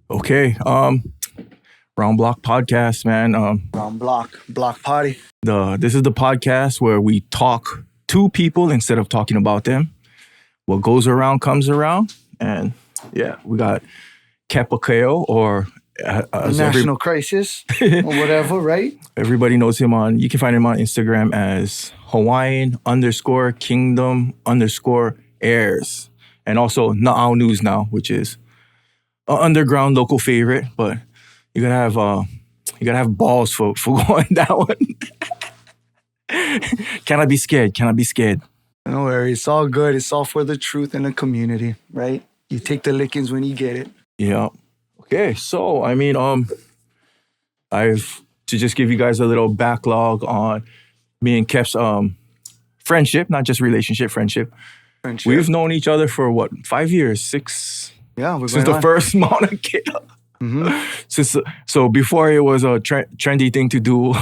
Okay. Round Block Podcast, man. Round block party. This is the podcast where we talk to people instead of talking about them. What goes around comes around, and yeah, we got Kepa Kaeo, or as National crisis or whatever, right? everybody knows him on. You can find him on Instagram as Hawaiian_Kingdom_heirs, and also Na'au News now, which is an underground local favorite, but you gotta have balls for going that one. Cannot be scared. Cannot be scared. No worries. It's all good. It's all for the truth and the community, right? You take the lickings when you get it. Yeah. Okay. So I've to just give you guys a little backlog on me and Kep's friendship, not just relationship, friendship. We've known each other for what, 5 years, 6? Yeah, we're Since going the on. first Mauna Kea. So before it was a trendy thing to do.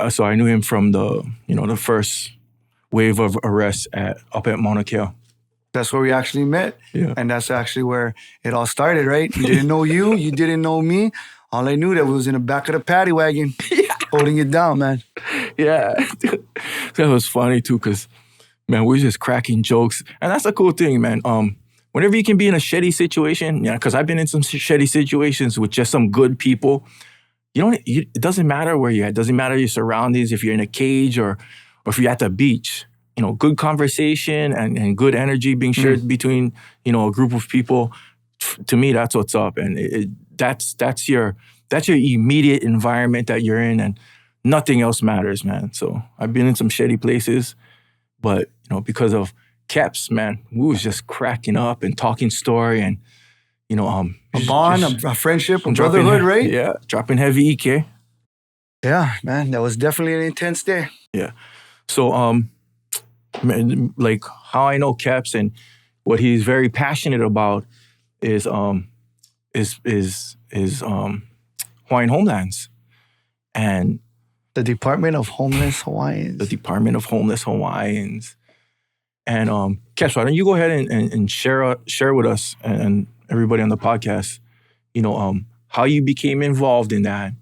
So I knew him from the first wave of arrests up at Mauna Kea. That's where we actually met. Yeah. And that's actually where it all started, right? You didn't know you didn't know me. All I knew that we was in the back of the paddy wagon, holding it down, man. Yeah. That was funny too, because man, we were just cracking jokes. And that's a cool thing, man. Whenever you can be in a shitty situation, yeah, because I've been in some shitty situations with just some good people. It doesn't matter where you're at. It doesn't matter your surroundings, if you're in a cage or if you're at the beach. Good conversation and good energy being shared between, a group of people. To me, that's what's up. And that's your immediate environment that you're in, and nothing else matters, man. So I've been in some shitty places, but, because of Keps, man, we was just cracking up and talking story and, A bond, a friendship, a dropping- brotherhood, right? Yeah, dropping heavy EK. Yeah, man. That was definitely an intense day. Yeah. So, man, like how I know Keps and what he's very passionate about is Hawaiian homelands and The Department of Homeless Hawaiians. the Department of Homeless Hawaiians. And Keps, why don't you go ahead and share with us and everybody on the podcast, how you became involved in that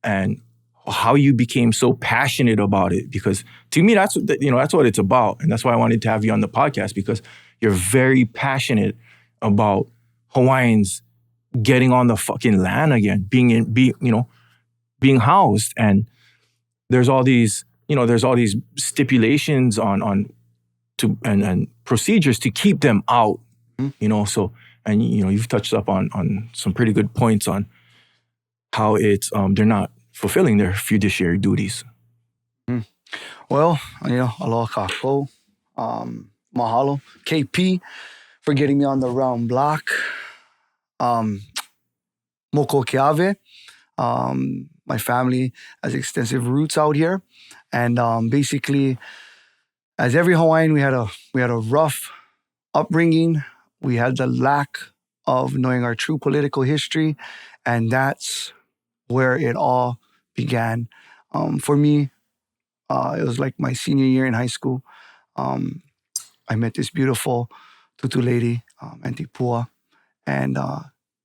and how you became so passionate about it. Because to me, that's what it's about. And that's why I wanted to have you on the podcast, because you're very passionate about Hawaiians getting on the fucking land again, being housed. And there's all these stipulations on procedures to keep them out, so, and you've touched up on some pretty good points on how it's they're not fulfilling their fiduciary duties. Well, aloha kako, mahalo, KP for getting me on the round block. Moko Keave. My family has extensive roots out here, and basically, as every Hawaiian, we had a rough upbringing. We had the lack of knowing our true political history, and that's where it all began. For me, it was like my senior year in high school. I met this beautiful tutu lady, Auntie Pua, and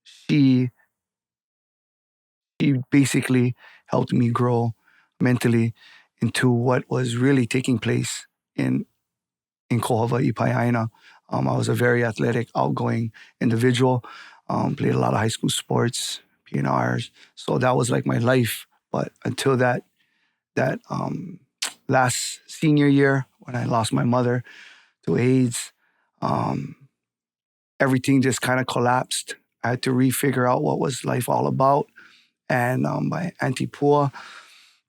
she basically helped me grow mentally into what was really taking place in Kohava Ipaiaina. I was a very athletic, outgoing individual. Played a lot of high school sports, PNRs. So that was like my life. But until that last senior year, when I lost my mother to AIDS, everything just kind of collapsed. I had to refigure out what was life all about. And by Auntie Pua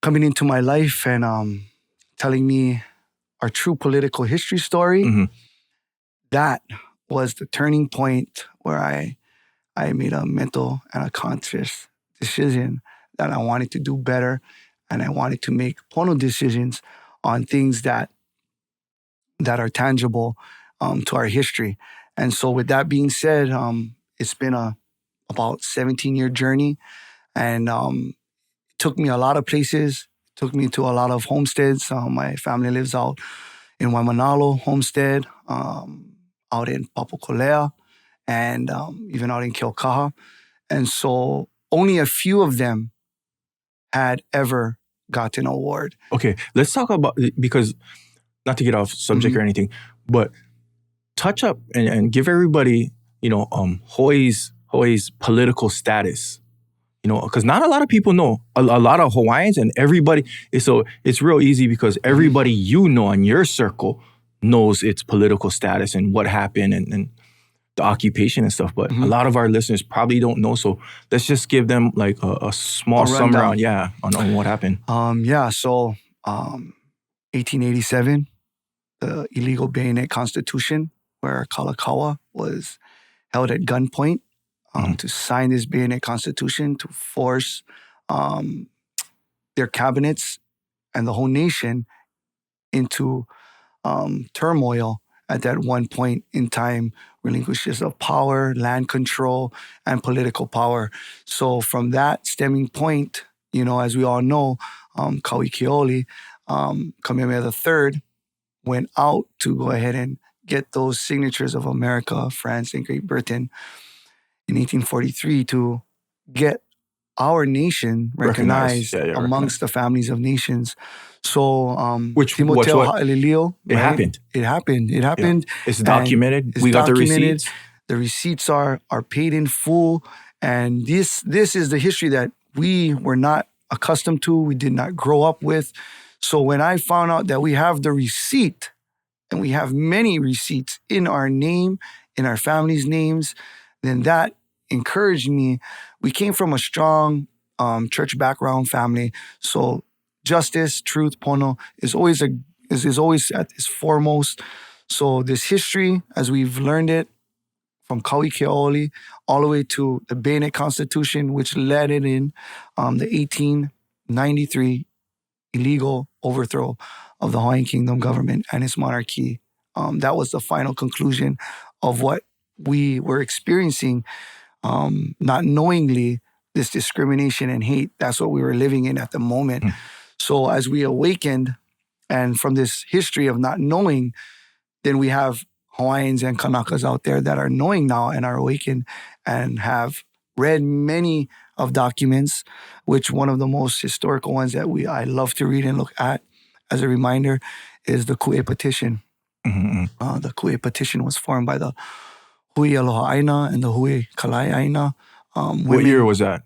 coming into my life and telling me our true political history story, that was the turning point where I made a mental and a conscious decision that I wanted to do better, and I wanted to make pono decisions on things that are tangible to our history. And so with that being said, it's been about 17-year journey, and it took me a lot of places. It took me to a lot of homesteads. My family lives out in Waimanalo homestead, out in Papakolea, and even out in Keokaha. And so only a few of them had ever gotten an award. Okay, let's talk about, because not to get off subject or anything, but touch up and give everybody, Hawaii's political status. Because not a lot of people know. A lot of Hawaiians and everybody. So it's real easy because everybody in your circle knows its political status and what happened and the occupation and stuff. But a lot of our listeners probably don't know. So let's just give them like a small summary on what happened. So 1887, the illegal bayonet constitution, where Kalakaua was held at gunpoint to sign this bayonet constitution to force their cabinets and the whole nation into turmoil at that one point in time, relinquishes of power, land control, and political power. So from that stemming point, as we all know, Kawikioli, Kamehameha III, went out to go ahead and get those signatures of America, France, and Great Britain in 1843 to get our nation recognized amongst the families of nations. So, Timoteo Ha'ililio, it happened. It happened. Yeah. It's documented. We got the receipts. The receipts are paid in full. And this is the history that we were not accustomed to. We did not grow up with. So when I found out that we have the receipt, and we have many receipts in our name, in our families' names, then that encouraged me. We came from a strong church background family. So justice, truth, pono is always at its foremost. So this history, as we've learned it from Kawikioli all the way to the Bayonet Constitution, which led it in the 1893 illegal overthrow of the Hawaiian Kingdom government and its monarchy. That was the final conclusion of what we were experiencing, not knowingly, this discrimination and hate. That's what we were living in at the moment. So as we awakened, and from this history of not knowing, then we have Hawaiians and Kanakas out there that are knowing now and are awakened and have read many of documents, which one of the most historical ones that I love to read and look at as a reminder is the Ku'e Petition. The Ku'e Petition was formed by the Hui Aloha Aina and the Hui Kalai Aina. What year was that?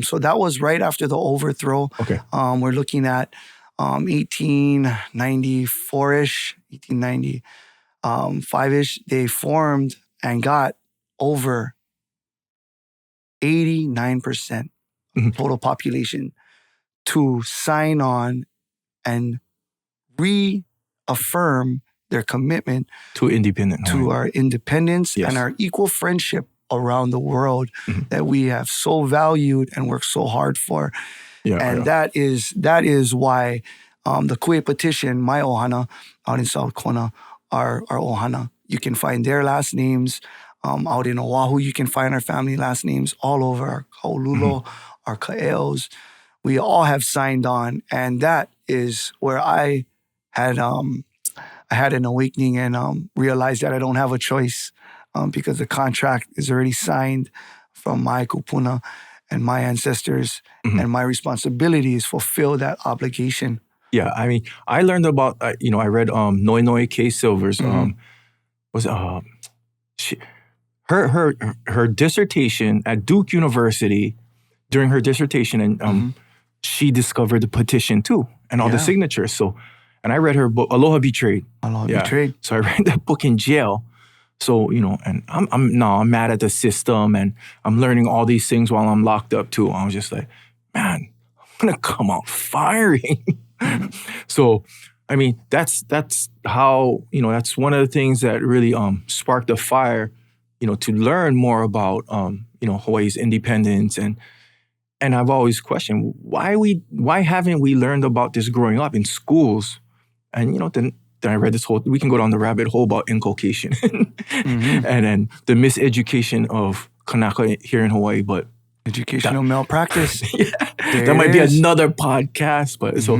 So that was right after the overthrow. Okay. We're looking at 1894-ish, 1895-ish. They formed and got over 89% total population to sign on and reaffirm their commitment to our independence and our equal friendship around the world that we have so valued and worked so hard for. That is why the Ku'e Petition, my ohana out in South Kona, our ohana, you can find their last names. Out in Oahu, you can find our family last names all over, our Kaululo, our Kaeos. We all have signed on. And that is where I had an awakening and realized that I don't have a choice because the contract is already signed from my kupuna and my ancestors, and my responsibility is fulfill that obligation. Yeah, I mean, I learned about, I read Noe K. Silver's, her dissertation at Duke University, during her dissertation, and she discovered the petition too, and all the signatures. So, and I read her book, Aloha Betrayed. Betrayed. So I read that book in jail. So, and I'm mad at the system, and I'm learning all these things while I'm locked up too. I was just like, man, I'm gonna come out firing. So, I mean, that's how, that's one of the things that really sparked a fire, to learn more about, Hawaii's independence. And I've always questioned why haven't we learned about this growing up in schools? And, then I read this we can go down the rabbit hole about inculcation and then the miseducation of Kanaka here in Hawaii, but educational malpractice. That might be another podcast, but so,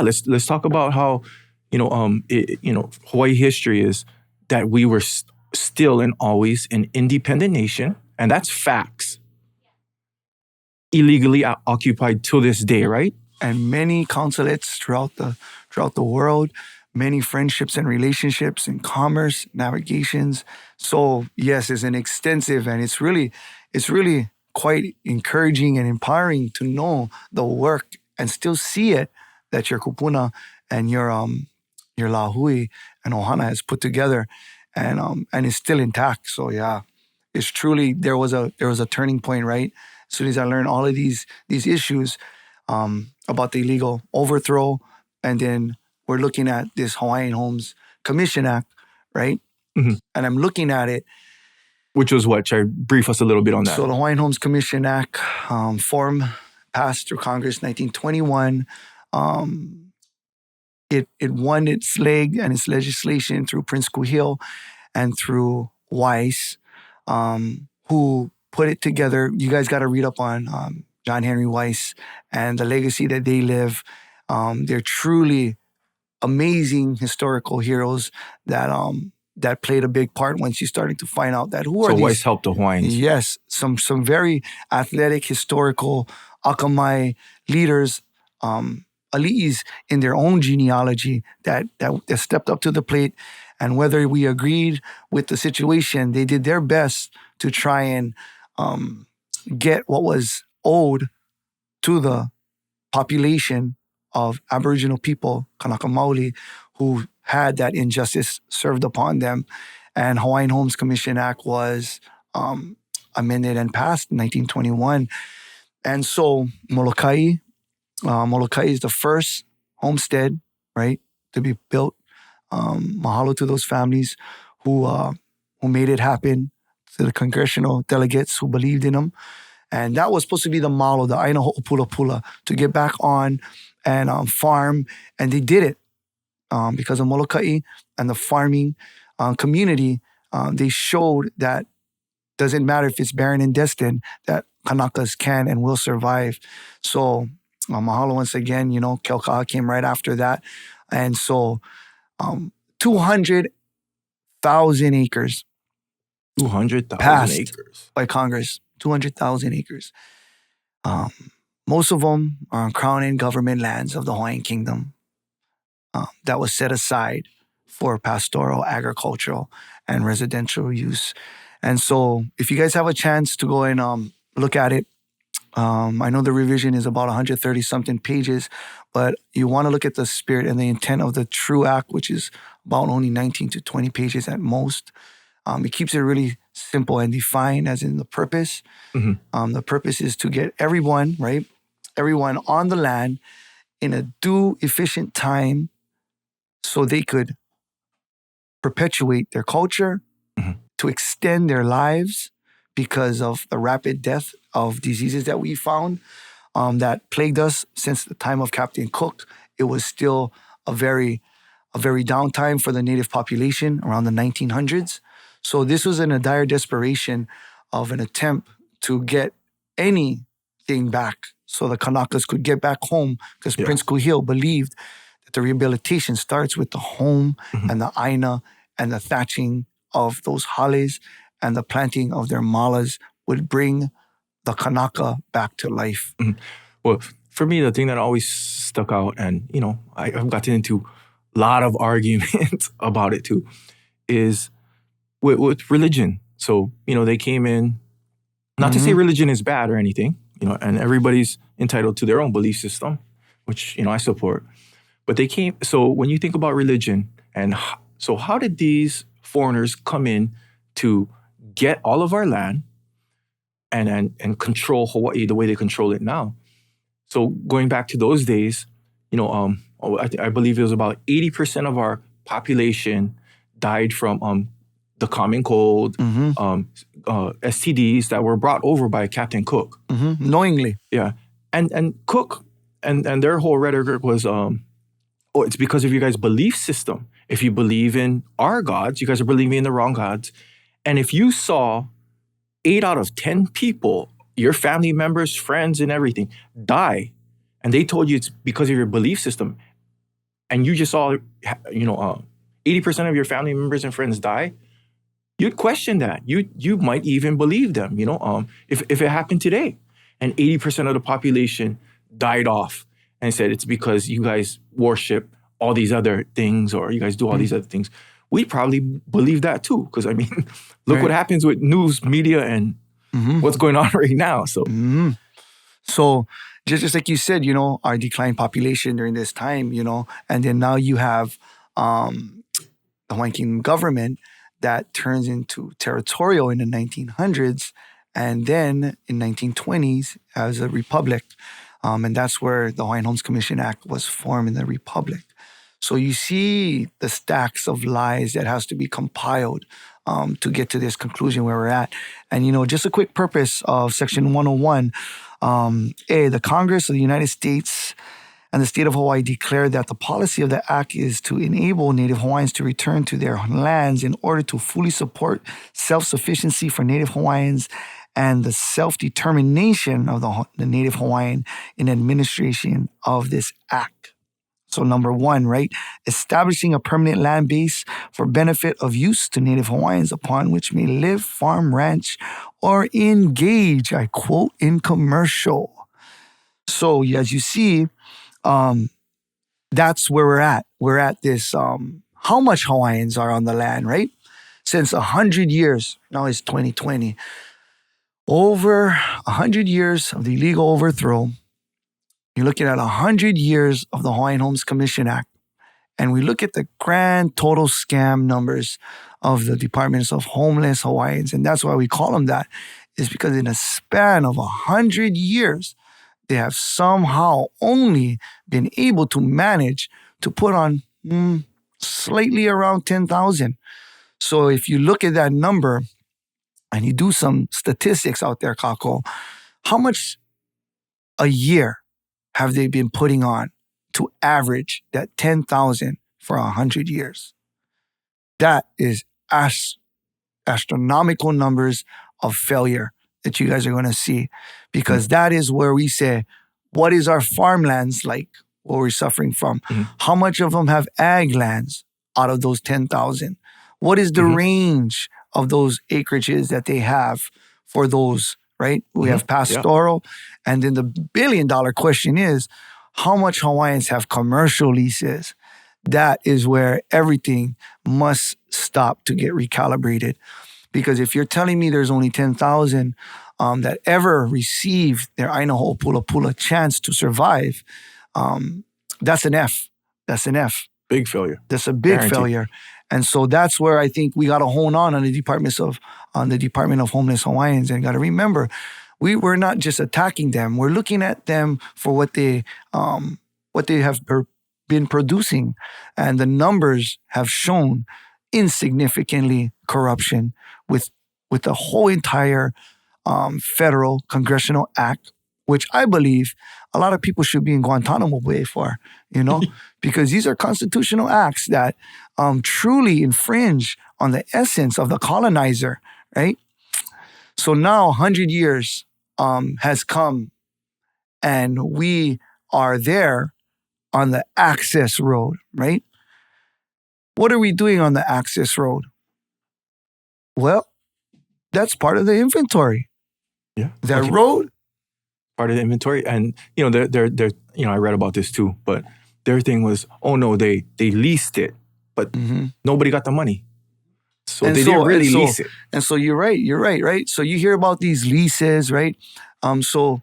let's talk about how, Hawaii history is that we were still and always an independent nation, and that's facts. illegally occupied till this day, right? And many consulates throughout the world, many friendships and relationships in commerce, navigations. So yes, it's an extensive, and it's really quite encouraging and empowering to know the work and still see it that your kupuna and your lahui and ohana has put together, and is still intact. So yeah, it's truly there was a turning point, right? As soon as I learned all of these issues about the illegal overthrow, and then we're looking at this Hawaiian Homes Commission Act, right? Mm-hmm. And I'm looking at it. Which was what? Try brief us a little bit on that. So the Hawaiian Homes Commission Act passed through Congress 1921. It won its leg and its legislation through Prince Kuhil and through Weiss, who put it together. You guys got to read up on John Henry Weiss and the legacy that they live. They're truly amazing historical heroes that played a big part once you started to find out that who are so these. Weiss helped the Hawaiians. Yes, some very athletic, historical Akamai leaders, ali'is in their own genealogy that stepped up to the plate. And whether we agreed with the situation, they did their best to try and get what was owed to the population of Aboriginal people, Kanaka Maoli, who had that injustice served upon them. And Hawaiian Homes Commission Act was amended and passed in 1921. And so Molokai is the first homestead, right, to be built. Mahalo to those families who made it happen, to the congressional delegates who believed in them. And that was supposed to be the model, the Aina Ho'opula, to get back on and farm. And they did it because of Molokai and the farming community. They showed that doesn't matter if it's barren and destined, that Kanakas can and will survive. So mahalo once again, Kepa came right after that. And so 200,000 acres 200,000 acres by Congress. 200,000 acres. Most of them are on Crown and government lands of the Hawaiian Kingdom that was set aside for pastoral, agricultural, and residential use. And so if you guys have a chance to go and look at it, I know the revision is about 130-something pages, but you want to look at the spirit and the intent of the true act, which is about only 19 to 20 pages at most. It keeps it really simple and defined, as in the purpose. Mm-hmm. The purpose is to get everyone, right? Everyone on the land in a due, efficient time so they could perpetuate their culture, mm-hmm. to extend their lives because of the rapid death of diseases that we found that plagued us since the time of Captain Cook. It was still a very down time for the native population around the 1900s. So this was in a dire desperation of an attempt to get anything back so the Kanakas could get back home, because Prince Kuhil believed that the rehabilitation starts with the home mm-hmm. and the aina and the thatching of those hales and the planting of their malas would bring the Kanaka back to life. Mm-hmm. Well, for me, the thing that always stuck out, and, I've gotten into a lot of arguments about it too, is with religion. So, they came in, not to say religion is bad or anything, and everybody's entitled to their own belief system, which, I support. But they came, so when you think about religion, and so how did these foreigners come in to get all of our land and control Hawaii the way they control it now? So going back to those days, I believe it was about 80% of our population died from the common cold, STDs that were brought over by Captain Cook. Knowingly. Yeah. And Cook and their whole rhetoric was, it's because of your guys' belief system. If you believe in our gods, you guys are believing in the wrong gods. And if you saw 8 out of 10 people, your family members, friends, and everything, die, and they told you it's because of your belief system, and you just saw, 80% of your family members and friends die, you'd question that. You might even believe them, if it happened today. and 80% of the population died off and said it's because you guys worship all these other things or you guys do all these other things, we'd probably believe that too. Because I mean, look what happens with news, media, and what's going on right now. So, so just like you said, you know, our declined population during this time, you know, and then now you have the Hawaiian Kingdom government that turns into territorial in the 1900s, and then in 1920s as a republic. And that's where the Hawaiian Homes Commission Act was formed in the republic. So you see the stacks of lies that has to be compiled to get to this conclusion where we're at. And, you know, just a quick purpose of Section 101, the Congress of the United States and the state of Hawaii declared that the policy of the act is to enable Native Hawaiians to return to their lands in order to fully support self-sufficiency for Native Hawaiians and the self-determination of the Native Hawaiian in administration of this act. So number one, right, establishing a permanent land base for benefit of use to Native Hawaiians upon which may live, farm, ranch, or engage, I quote, in commercial. So as you see, that's where we're at. We're at this, how much Hawaiians are on the land, right? Since 100 years, now it's 2020, over 100 years of the illegal overthrow. You're looking at 100 years of the Hawaiian Homes Commission Act. And we look at the grand total scam numbers of the Departments of Homeless Hawaiians. And that's why we call them that, is because in a span of 100 years, they have somehow only been able to manage to put on slightly around 10,000. So if you look at that number and you do some statistics out there, Kako, how much a year have they been putting on to average that 10,000 for 100 years? That is astronomical numbers of failure that you guys are going to see, because that is where we say, what is our farmlands like, what we're suffering from? How much of them have ag lands out of those 10,000? What is the range of those acreages that they have for those, right? We have pastoral. And then the billion-dollar question is, how much Hawaiians have commercial leases? That is where everything must stop to get recalibrated. Because if you're telling me there's only 10,000 that ever received their Aina Ho'opula chance to survive, that's an F. That's an F. Big failure. That's a big failure. And so that's where I think we got to hone on the Department of Homeless Hawaiians. And got to remember, we're not just attacking them. We're looking at them for what they have been producing. And the numbers have shown insignificantly corruption with the whole entire federal congressional act, which I believe a lot of people should be in Guantanamo Bay for, you know, because these are constitutional acts that truly infringe on the essence of the colonizer, right? So now 100 years has come and we are there on the access road, right? What are we doing on the access road? Well, that's part of the inventory. Yeah. That road. Part of the inventory. And, you know, they're I read about this too, but their thing was, oh no, they leased it, but nobody got the money. So they didn't really lease it. And so you're right? So you hear about these leases, right? So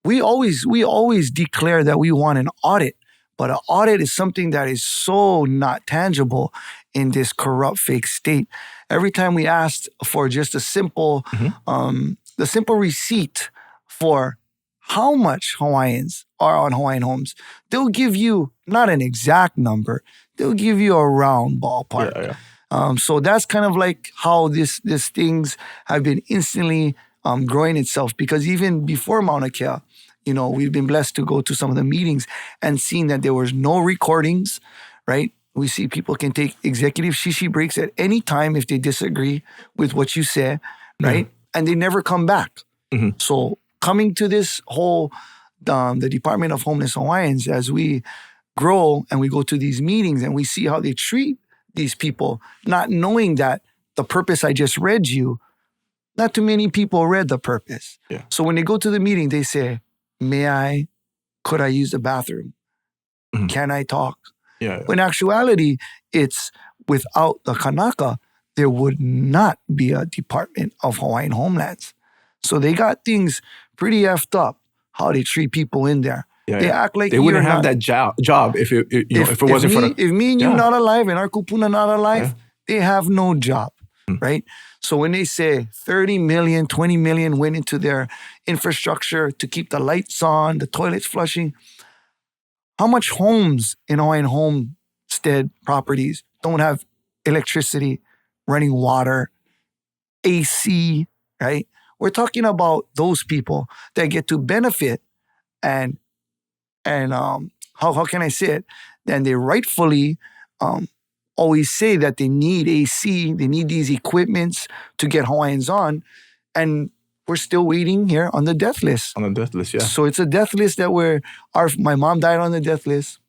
we always declare that we want an audit, but an audit is something that is so not tangible in this corrupt fake state. Every time we asked for just a simple, the simple receipt for how much Hawaiians are on Hawaiian Homes, they'll give you not an exact number, they'll give you a round ballpark. So that's kind of like how these things have been instantly growing itself, because even before Mauna Kea, you know, we've been blessed to go to some of the meetings and seeing that there was no recordings, right? We see people can take executive shishi breaks at any time if they disagree with what you say, right? And they never come back. So coming to this whole, the Department of Homeless Hawaiians, as we grow and we go to these meetings and we see how they treat these people, not knowing that the purpose I just read you not too many people read the purpose. Yeah. So when they go to the meeting, they say, could I use the bathroom? Mhm. Can I talk? Yeah. When in actuality, it's without the Kanaka, there would not be a Department of Hawaiian Homelands. So they got things pretty effed up, how they treat people in there. Yeah, they act like they wouldn't you're have not, that job if it wasn't for the. If me and you not alive and our kupuna not alive, they have no job, right? So when they say 30 million, 20 million went into their infrastructure to keep the lights on, the toilets flushing, how much homes in Hawaiian homestead properties don't have electricity, running water, AC, right? We're talking about those people that get to benefit and how can I say it? And they rightfully always say that they need AC, they need these equipments to get Hawaiians on, and we're still waiting here on the death list. On the death list, yeah. So it's a death list that my mom died on the death list.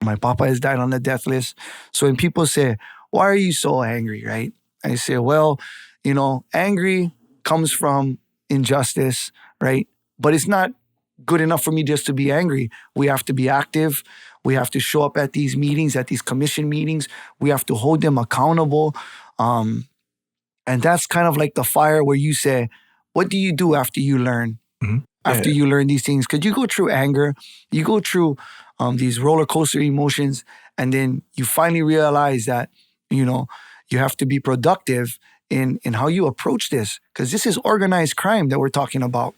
My papa has died on the death list. So when people say, why are you so angry, right? I say, well, angry comes from injustice, right? But it's not good enough for me just to be angry. We have to be active. We have to show up at these meetings, at these commission meetings. We have to hold them accountable. And that's kind of like the fire where you say, what do you do after you learn? Mm-hmm. After you learn these things? Because you go through anger, you go through these roller coaster emotions, and then you finally realize that, you have to be productive in how you approach this. Because this is organized crime that we're talking about.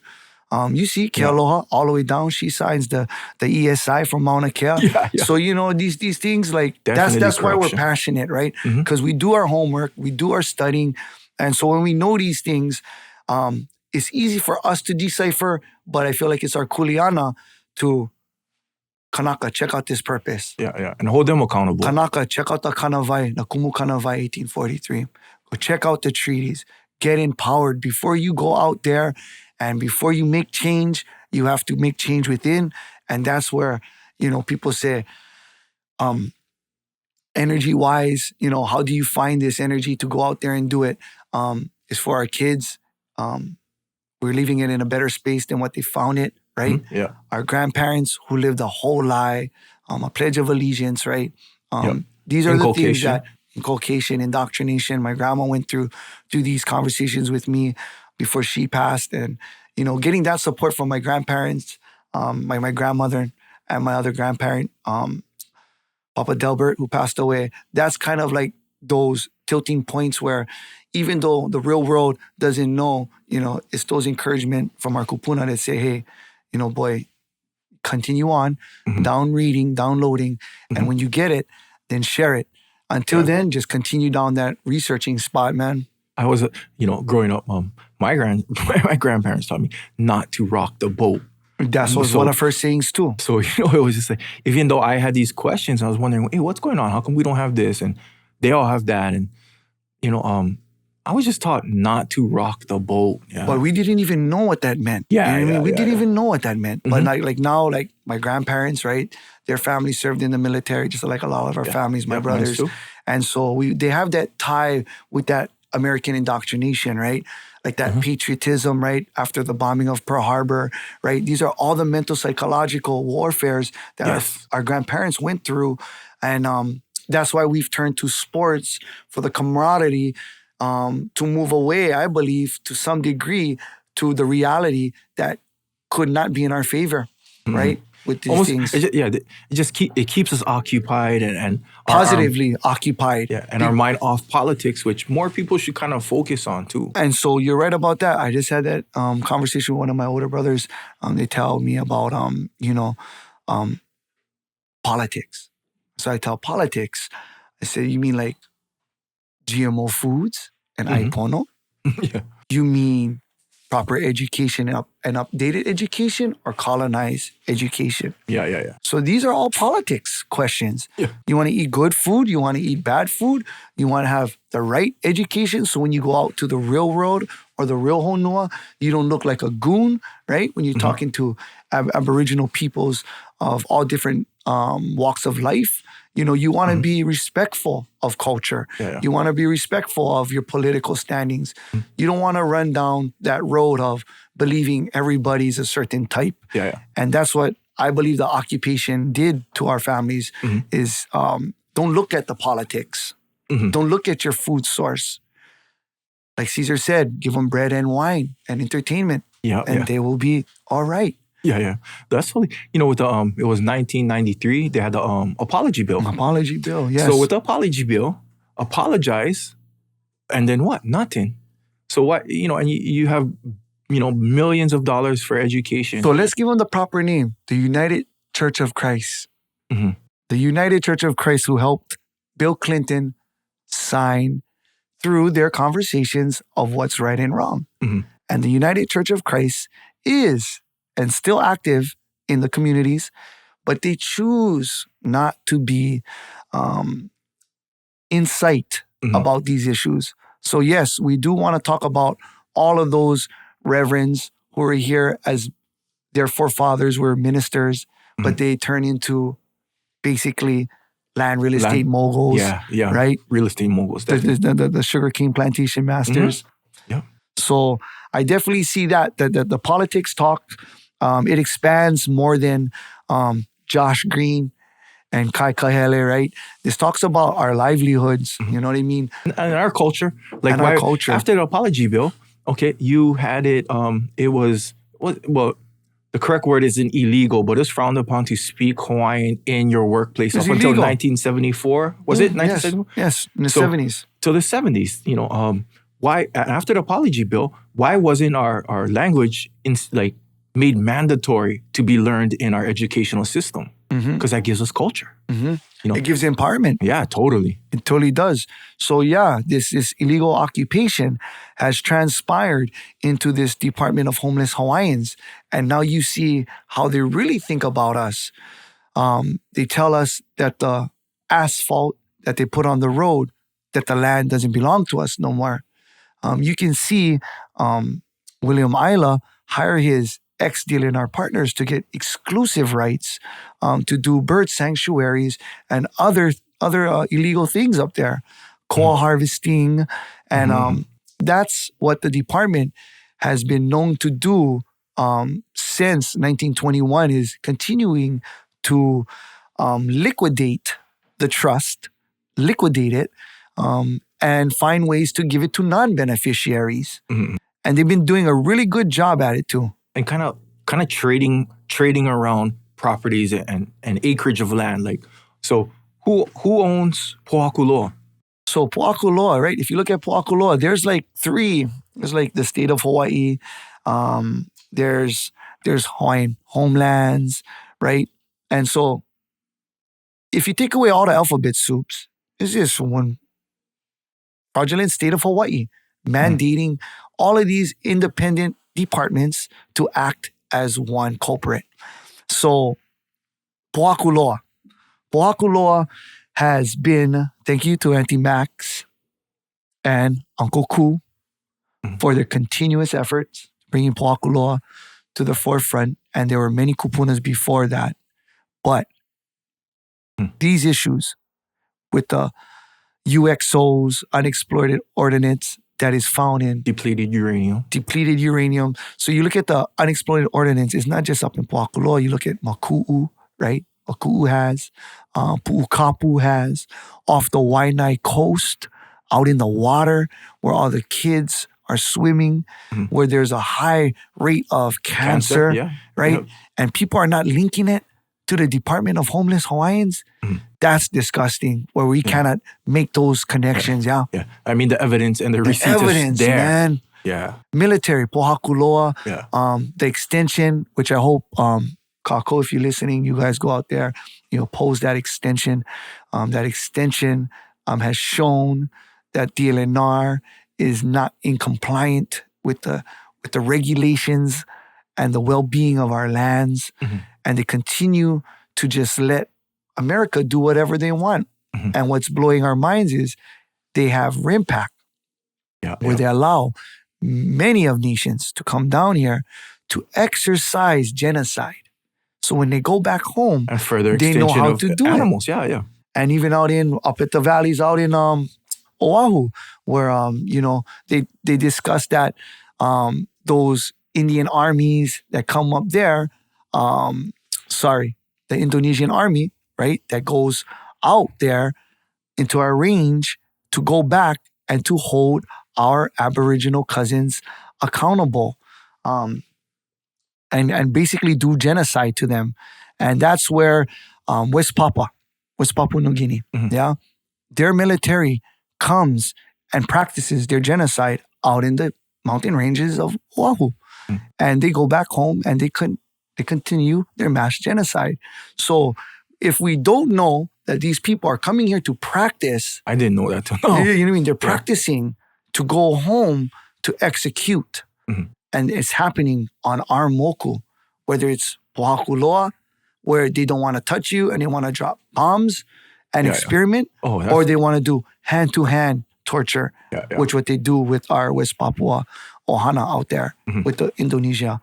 You see Kealoha all the way down. She signs the ESI from Mauna Kea. Yeah. So, these things, like, Definitely that's why we're passionate, right? Because we do our homework, we do our studying. And so when we know these things, it's easy for us to decipher, but I feel like it's our kuleana to Kanaka, check out this purpose. Yeah. And hold them accountable. Kanaka, check out the Kanawai, the Kumu Kanawai 1843. Go check out the treaties. Get empowered. Before you go out there and before you make change, you have to make change within. And that's where, people say, energy-wise, how do you find this energy to go out there and do it? It's for our kids. We're leaving it in a better space than what they found it, right? Mm-hmm. Yeah. Our grandparents who lived a whole lie, a pledge of allegiance, right? These are the things that inculcation, indoctrination. My grandma went through these conversations with me before she passed, and getting that support from my grandparents, my grandmother and my other grandparent, Papa Delbert, who passed away. That's kind of like those tilting points where, even though the real world doesn't know, it's those encouragement from our kupuna that say, hey, boy, continue on, down reading, downloading, and when you get it, then share it. Until then, just continue down that researching spot, man. I was, growing up, my grandparents taught me not to rock the boat. That was one of her sayings too. So, it was just like, even though I had these questions, I was wondering, hey, what's going on? How come we don't have this? And they all have that. And, I was just taught not to rock the boat. Yeah. But we didn't even know what that meant. Yeah. You know what I mean? We didn't even know what that meant. But like now, like my grandparents, right? Their family served in the military, just like a lot of our families, my brothers. And so they have that tie with that American indoctrination, right? Like that patriotism, right? After the bombing of Pearl Harbor, right? These are all the mental, psychological warfares that our grandparents went through. And that's why we've turned to sports for the camaraderie, to move away, I believe, to some degree, to the reality that could not be in our favor, right? With these things. It keeps us occupied and positively occupied. Yeah, and our mind off politics, which more people should kind of focus on too. And so you're right about that. I just had that conversation with one of my older brothers. They tell me about, politics. So I tell politics, I said, you mean like GMO foods and aipono? Yeah. You mean proper education and updated education or colonized education? Yeah. So these are all politics questions. Yeah. You want to eat good food? You want to eat bad food? You want to have the right education so when you go out to the real world or the real honua. You don't look like a goon, right? When you're talking to Aboriginal peoples of all different walks of life, you know, you want to be respectful of culture. You want to be respectful of your political standings. You don't want to run down that road of believing everybody's a certain type. And that's what I believe the occupation did to our families is don't look at the politics. Don't look at your food source. Like Caesar said, give them bread and wine and entertainment, and they will be all right. That's really, you know, with the it was 1993. They had the apology bill. Apology bill, yes. So with the apology bill, apologize, and then what? Nothing. So what? You know, and you have, you know, millions of dollars for education. So let's give them the proper name: the United Church of Christ. The United Church of Christ, who helped Bill Clinton sign through their conversations of what's right and wrong. And the United Church of Christ is and still active in the communities, but they choose not to be in sight about these issues. So yes, we do want to talk about all of those reverends who are here as their forefathers were ministers, but they turn into basically real estate moguls, right? Real estate moguls. The sugarcane plantation masters. So I definitely see that the politics talk, it expands more than Josh Green and Kai Kahele, right? This talks about our livelihoods, you know what I mean? And our culture. Like our culture. After the apology bill, okay, you had it, it was, well, the correct word isn't illegal, but it's frowned upon to speak Hawaiian in your workplace up until 1974. Was it 1974? Yes, in the 70s. To the 70s, you know, why, after the apology bill, why wasn't our language made mandatory to be learned in our educational system? Because that gives us culture. You know, it gives empowerment. Yeah, totally. It totally does. So yeah, this illegal occupation has transpired into this Department of Homeless Hawaiians. And now you see how they really think about us. They tell us that the asphalt that they put on the road, that the land doesn't belong to us no more. You can see William Isla hire his ex-dealer and our partners to get exclusive rights to do bird sanctuaries and other illegal things up there, coal harvesting. And that's what the department has been known to do since 1921, is continuing to liquidate the trust, liquidate it, and find ways to give it to non-beneficiaries. And they've been doing a really good job at it too. And kind of trading around properties and acreage of land. Like, so who owns Pohakuloa? So Pohakuloa, right? If you look at Pohakuloa, there's like three. There's like the state of Hawaii. There's Hawaiian homelands, right? And so if you take away all the alphabet soups, it's just one fraudulent state of Hawaii mandating all of these independent departments to act as one culprit. So Pohakuloa has been, thank you to Auntie Max and Uncle Ku for their continuous efforts bringing Pohakuloa to the forefront. And there were many kupunas before that. But these issues with the UXO's unexploited ordinance that is found in depleted uranium. So you look at the unexploited ordinance, it's not just up in Pohakuloa. You look at Maku'u, right? Maku'u has, Pu'ukapu has, off the Waianae coast, out in the water where all the kids are swimming, where there's a high rate of cancer. Right? And people are not linking it to the Department of Homeless Hawaiians. That's disgusting, where we cannot make those connections. Yeah. I mean, the evidence and the receipts is there. Man. Yeah. Military, Pohakuloa, the extension, which I hope, Kako, if you're listening, you guys go out there, post that extension. That extension has shown that DLNR is not in compliant with the regulations and the well-being of our lands. And they continue to just let America do whatever they want. And what's blowing our minds is they have RIMPAC, where they allow many of nations to come down here to exercise genocide. So when they go back home, And further they know extension how of to do it. animals. Yeah. And even up at the valleys out in Oahu, where they discuss that those Indian armies that come up there, the Indonesian army, right, that goes out there into our range to go back and to hold our Aboriginal cousins accountable, and basically do genocide to them. And that's where West Papua New Guinea, Mhm. their military comes and practices their genocide out in the mountain ranges of Oahu. Mm. And they go back home and they continue their mass genocide. So if we don't know that these people are coming here to practice, I didn't know that too. you know what I mean? They're Yeah. practicing to go home to execute. Mhm. And it's happening on our moku, whether it's Pohakuloa, where they don't want to touch you and they want to drop bombs and Yeah. experiment, Oh, that's, or they want to do hand-to-hand torture, yeah. which what they do with our West Papua Ohana out there, Mhm. with the Indonesia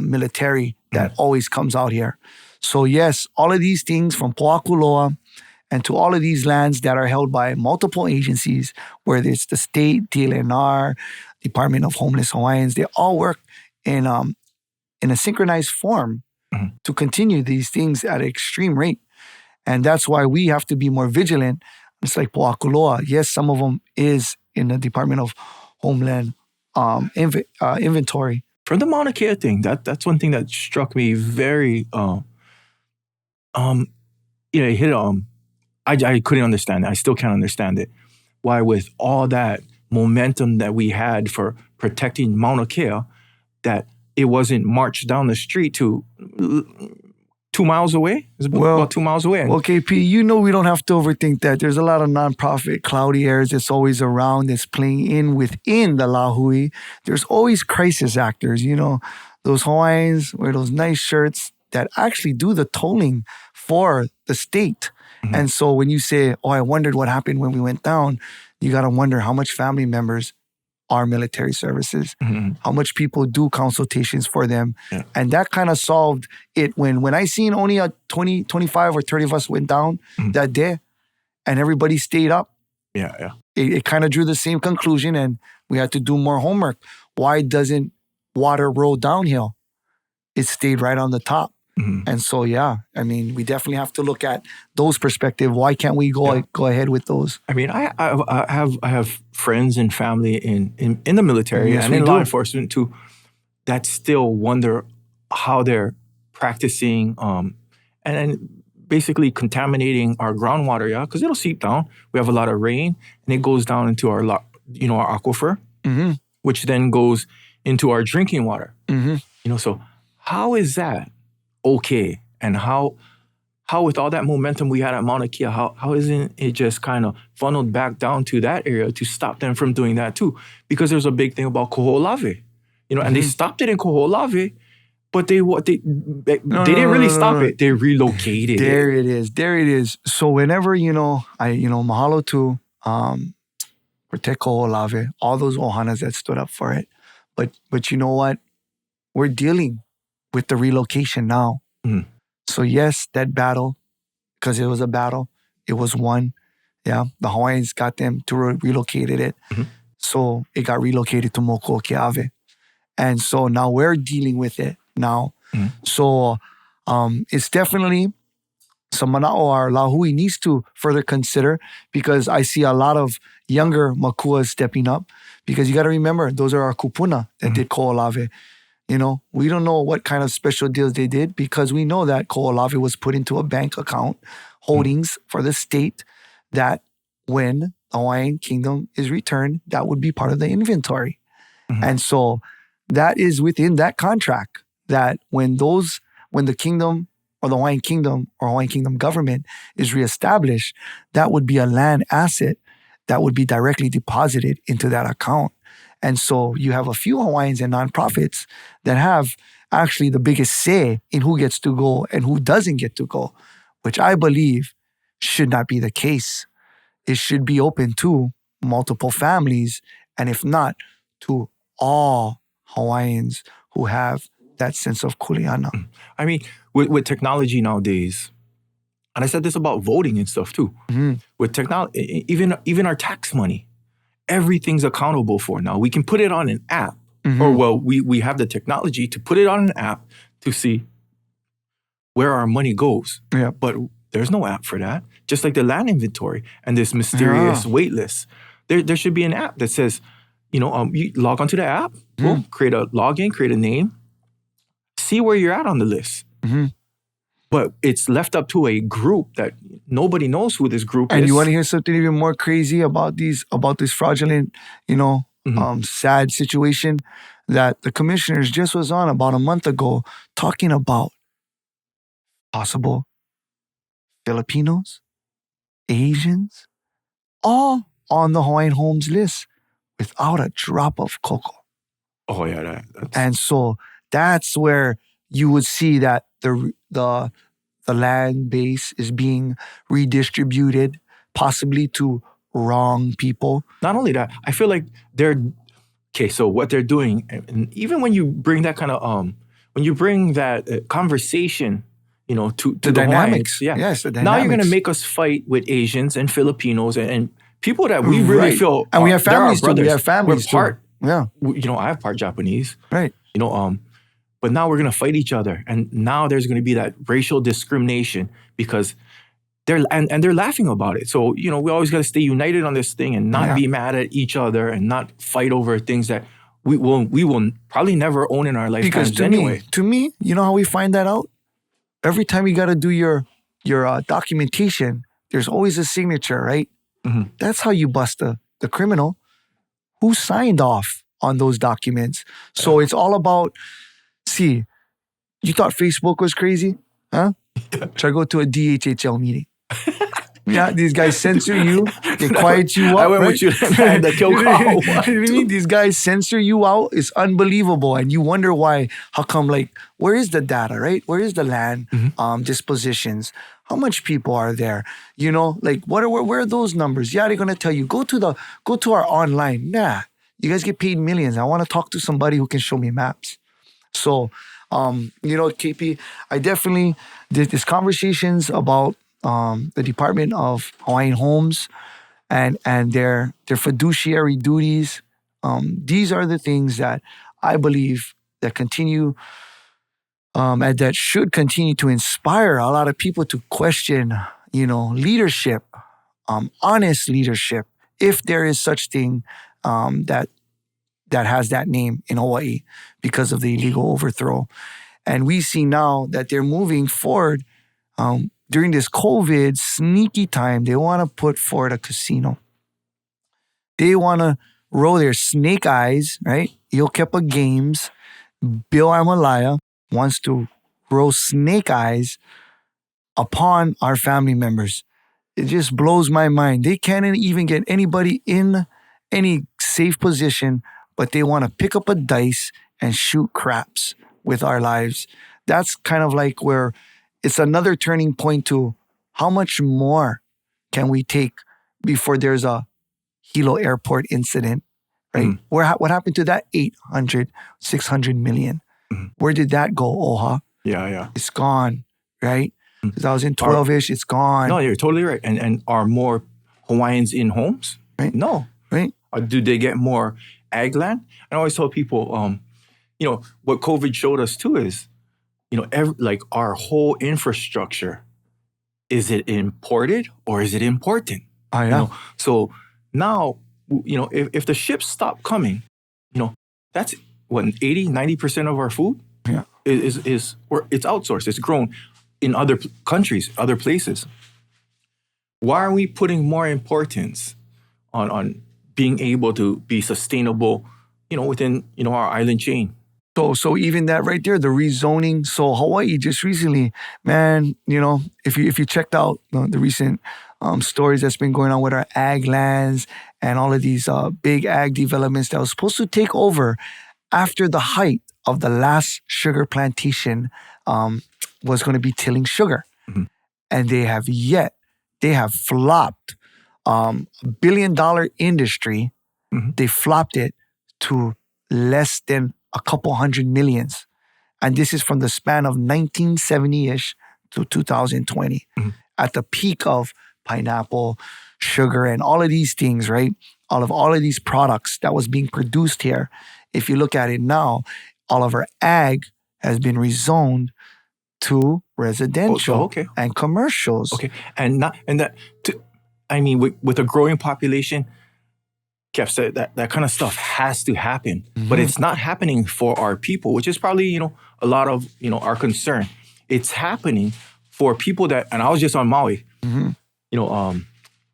military that always comes out here. So yes, all of these things from Pohakuloa and to all of these lands that are held by multiple agencies, whether it's the state, DLNR, Department of Homeless Hawaiians, they all work in a synchronized form Mhm. to continue these things at an extreme rate. And that's why we have to be more vigilant. It's like Pohakuloa. Yes, some of them is in the Department of Homeland inventory. For the Mauna Kea thing, that's one thing that struck me very it hit I couldn't understand it. I still can't understand it. Why, with all that momentum that we had for protecting Mauna Kea, that it wasn't marched down the street to 2 miles away? It's about 2 miles away. Well, KP, we don't have to overthink that. There's a lot of nonprofit cloudy airs that's always around, that's playing in within the Lahui. There's always crisis actors, those Hawaiians wear those nice shirts that actually do the tolling for the state. Mhm. And so when you say, oh, I wondered what happened when we went down, you got to wonder how much family members are military services, Mhm. how much people do consultations for them. Yeah. And that kind of solved it when I seen only 20, 25 or 30 of us went down Mhm. that day and everybody stayed up. Yeah. It kind of drew the same conclusion and we had to do more homework. Why doesn't water roll downhill? It stayed right on the top. Mhm. And so, we definitely have to look at those perspectives. Why can't we go ahead with those? I mean, I have friends and family in the military Yes, and we in do. law enforcement too that still wonder how they're practicing and then basically contaminating our groundwater, because it'll seep down. We have a lot of rain and it goes down into our aquifer, Mm-hmm. which then goes into our drinking water. Mm-hmm. So how is that okay? And how with all that momentum we had at Mauna Kea, how isn't it just kind of funneled back down to that area to stop them from doing that too? Because there's a big thing about Koho'olawe, and they stopped it in Koho'olawe, but they didn't really stop it. They relocated There it. it is. So whenever, mahalo to Protect Koho'olawe, all those ohanas that stood up for it. But you know what? We're dealing with the relocation now. Mhm. So yes, that battle, because it was a battle, it was won. Yeah, the Hawaiians got them to relocate it. Mhm. So it got relocated to Mokuoke'awe. And so now we're dealing with it now. Mhm. So it's definitely some mana'o or lahui needs to further consider, because I see a lot of younger makuas stepping up, because you got to remember, those are our kupuna that did Koho'olawe. We don't know what kind of special deals they did, because we know that Koho'olawe was put into a bank account, holdings for the state, that when the Hawaiian Kingdom is returned, that would be part of the inventory. Mhm. And so that is within that contract, that when the kingdom or the Hawaiian Kingdom or Hawaiian Kingdom government is reestablished, that would be a land asset that would be directly deposited into that account. And so you have a few Hawaiians and nonprofits that have actually the biggest say in who gets to go and who doesn't get to go, which I believe should not be the case. It should be open to multiple families, and if not, to all Hawaiians who have that sense of kuleana. I mean, with technology nowadays, and I said this about voting and stuff too. Mhm. With technology, even our tax money, everything's accountable for now. We can put it on an app, or well, we have the technology to put it on an app to see where our money goes. Yeah. But there's no app for that. Just like the land inventory and this mysterious wait list. There should be an app that says, you log onto the app, boom, create a login, create a name, see where you're at on the list. But it's left up to a group that nobody knows who this group is. And you want to hear something even more crazy about this fraudulent, sad situation that the commissioners just was on about a month ago, talking about possible Filipinos, Asians, all on the Hawaiian Homes list without a drop of cocoa. Oh yeah, that's... And so that's where you would see that the land base is being redistributed, possibly to wrong people. Not only that, I feel like so what they're doing, and even when you bring that kind of when you bring that conversation, to the dynamics. Hawaiians, Yes, the dynamics. Now you're going to make us fight with Asians and Filipinos and people that we really feel, and we have families too. Brothers. We have families We're part. too. Yeah, I have part Japanese. Right. But now we're going to fight each other, and now there's going to be that racial discrimination because they're laughing about it. So we always got to stay united on this thing and not be mad at each other and not fight over things that we will probably never own in our lifetimes anyway. To me, you know how we find that out? Every time you got to do your documentation, there's always a signature, right? That's how you bust the criminal. Who signed off on those documents? So it's all about, see, you thought Facebook was crazy? Huh? Try to go to a DHHL meeting. Yeah, these guys censor you. They quiet you up. I went with you and the kill call. You know what I mean? These guys censor you out. It's unbelievable. And you wonder why. How come, where is the data, right? Where is the land dispositions? How much people are there? Where are those numbers? Yeah, they're going to tell you, go to our online. Nah, you guys get paid millions. I want to talk to somebody who can show me maps. So, KP, I definitely did these conversations about the Department of Hawaiian Homes and their fiduciary duties. These are the things that I believe that continue and that should continue to inspire a lot of people to question, leadership, honest leadership, if there is such thing that has that name in Hawaii because of the illegal overthrow. And we see now that they're moving forward during this COVID sneaky time. They want to put forward a casino. They want to roll their snake eyes, right? Kepa Games. Bill Amalaya wants to roll snake eyes upon our family members. It just blows my mind. They can't even get anybody in any safe position, but they want to pick up a dice and shoot craps with our lives. That's kind of like where it's another turning point to how much more can we take before there's a Hilo Airport incident, right? What happened to that 800, 600 million? Where did that go, Oha? Yeah. It's gone, right? 2012-ish, it's gone. No, you're totally right. And are more Hawaiians in homes? Right. No. Right. Or do they get more ag land? I always tell people, what COVID showed us too is, our whole infrastructure, is it imported or is it important? So now, if the ships stop coming, that's what, 80, 90% of our food is it's outsourced. It's grown in other countries, other places. Why are we putting more importance on being able to be sustainable, within, our island chain? So even that right there, the rezoning. So Hawaii just recently, man, if you checked out the recent stories that's been going on with our ag lands and all of these big ag developments that was supposed to take over after the height of the last sugar plantation was going to be tilling sugar. And they have flopped $1 billion industry. They flopped it to less than a couple hundred millions. And this is from the span of 1970-ish to 2020. At the peak of pineapple, sugar, and all of these things, right? All of these products that was being produced here. If you look at it now, all of our ag has been rezoned to residential and commercials. Okay, with a growing population, Kev said that kind of stuff has to happen, but it's not happening for our people, which is probably a lot of our concern. It's happening for people that, and I was just on Maui,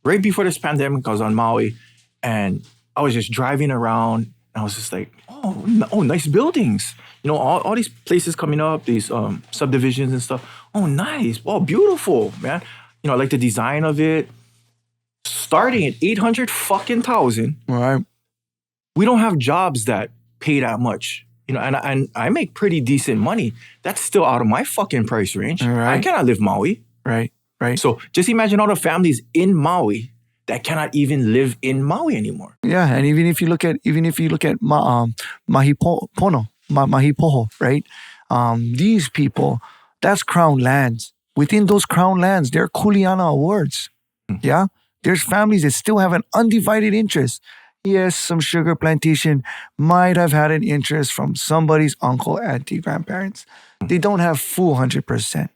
right before this pandemic, I was on Maui, and I was just driving around, and I was just like, oh, nice buildings. All these places coming up, these subdivisions and stuff. Oh, nice. Oh, beautiful, man. I like the design of it. Starting at 800,000. Right. We don't have jobs that pay that much. And I make pretty decent money. That's still out of my fucking price range. Right. I cannot live Maui. Right. So just imagine all the families in Maui that cannot even live in Maui anymore. Yeah, and even if you look at Mahipoho, right? These people, that's crown lands. Within those crown lands, there are Kuleana awards. Yeah, there's families that still have an undivided interest. Yes, some sugar plantation might have had an interest from somebody's uncle, auntie, grandparents. They don't have full 100%.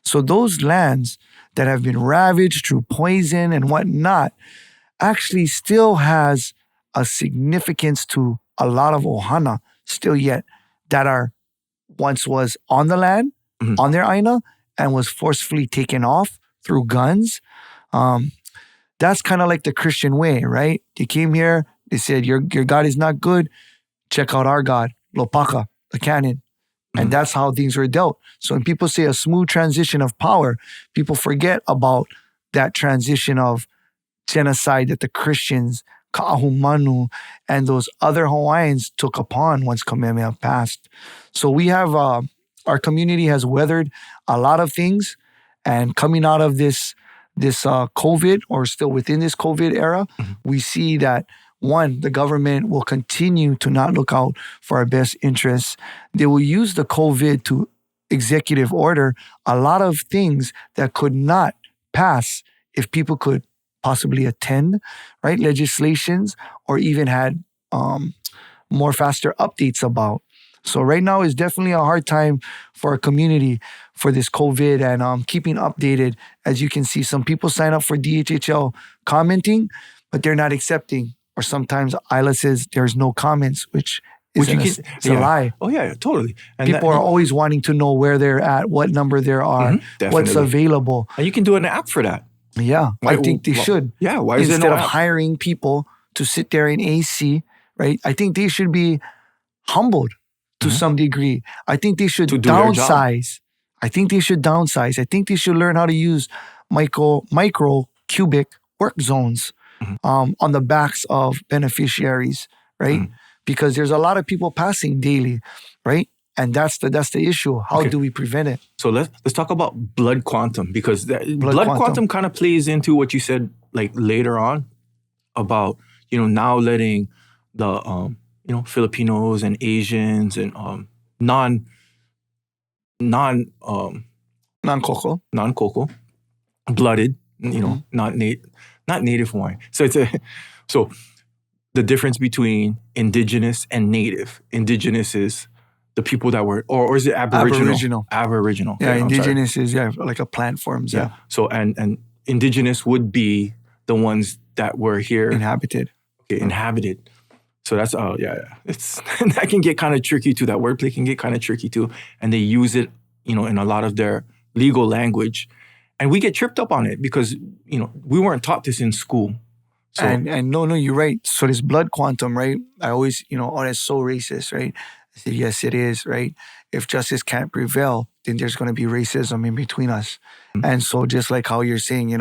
So those lands that have been ravaged through poison and whatnot actually still has a significance to a lot of ohana still yet that are once was on the land, on their aina, and was forcefully taken off through guns. That's kind of like the Christian way, right? They came here, they said, your God is not good. Check out our God, Lopaka, the cannon. And that's how things were dealt. So when people say a smooth transition of power, people forget about that transition of genocide that the Christians, Ka'ahumanu, and those other Hawaiians took upon once Kamehameha passed. So we have, our community has weathered a lot of things. And coming out of this COVID, or still within this COVID era, we see that, one, the government will continue to not look out for our best interests. They will use the COVID to executive order a lot of things that could not pass if people could possibly attend, right? Legislations, or even had more faster updates about. So right now is definitely a hard time for our community for this COVID, and keeping updated. As you can see, some people sign up for DHHL commenting, but they're not accepting. Or sometimes Isla says there's no comments, which is a lie. Oh, yeah, totally. And people are always wanting to know where they're at, what number there are, what's available. And you can do an app for that. Yeah, I think they should. Yeah, why is Instead there of hiring people to sit there in AC, right? I think they should be humbled to some degree. I think they should downsize. I think they should downsize. I think they should learn how to use micro cubic work zones on the backs of beneficiaries, right? Because there's a lot of people passing daily, right? And that's the issue. How do we prevent it? So let's talk about blood quantum, because blood quantum kind of plays into what you said like later on about now letting the Filipinos and Asians and non-cocoa blooded, not native Hawaiian. So so the difference between indigenous and native. Indigenous is the people that were, or is it Aboriginal? Aboriginal. Yeah, indigenous is like a plant forms. Yeah. So and indigenous would be the ones that were here inhabited. Okay, inhabited. So that's it's that can get kind of tricky too. That wordplay can get kind of tricky too, and they use it in a lot of their legal language, and we get tripped up on it because we weren't taught this in school. So, and no, you're right. So this blood quantum, right? I always that's so racist, right? I said, yes, it is, right? If justice can't prevail, then there's going to be racism in between us. And so just like how you're saying,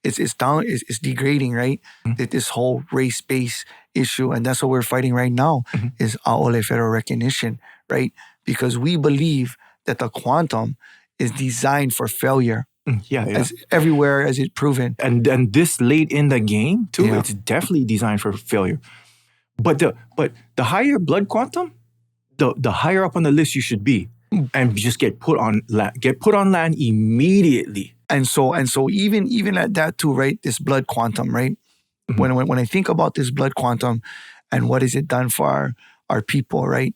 it's degrading, right? That this whole race-based issue, and that's what we're fighting right now, is Aole federal recognition, right? Because we believe that the quantum is designed for failure. As everywhere as it's proven. And this late in the game, too, it's definitely designed for failure. But the higher your blood quantum, the higher up on the list you should be, and just get put on land immediately. And so even at that too, right? This blood quantum, right? Mhm. When I think about this blood quantum and what has it done for our people, right?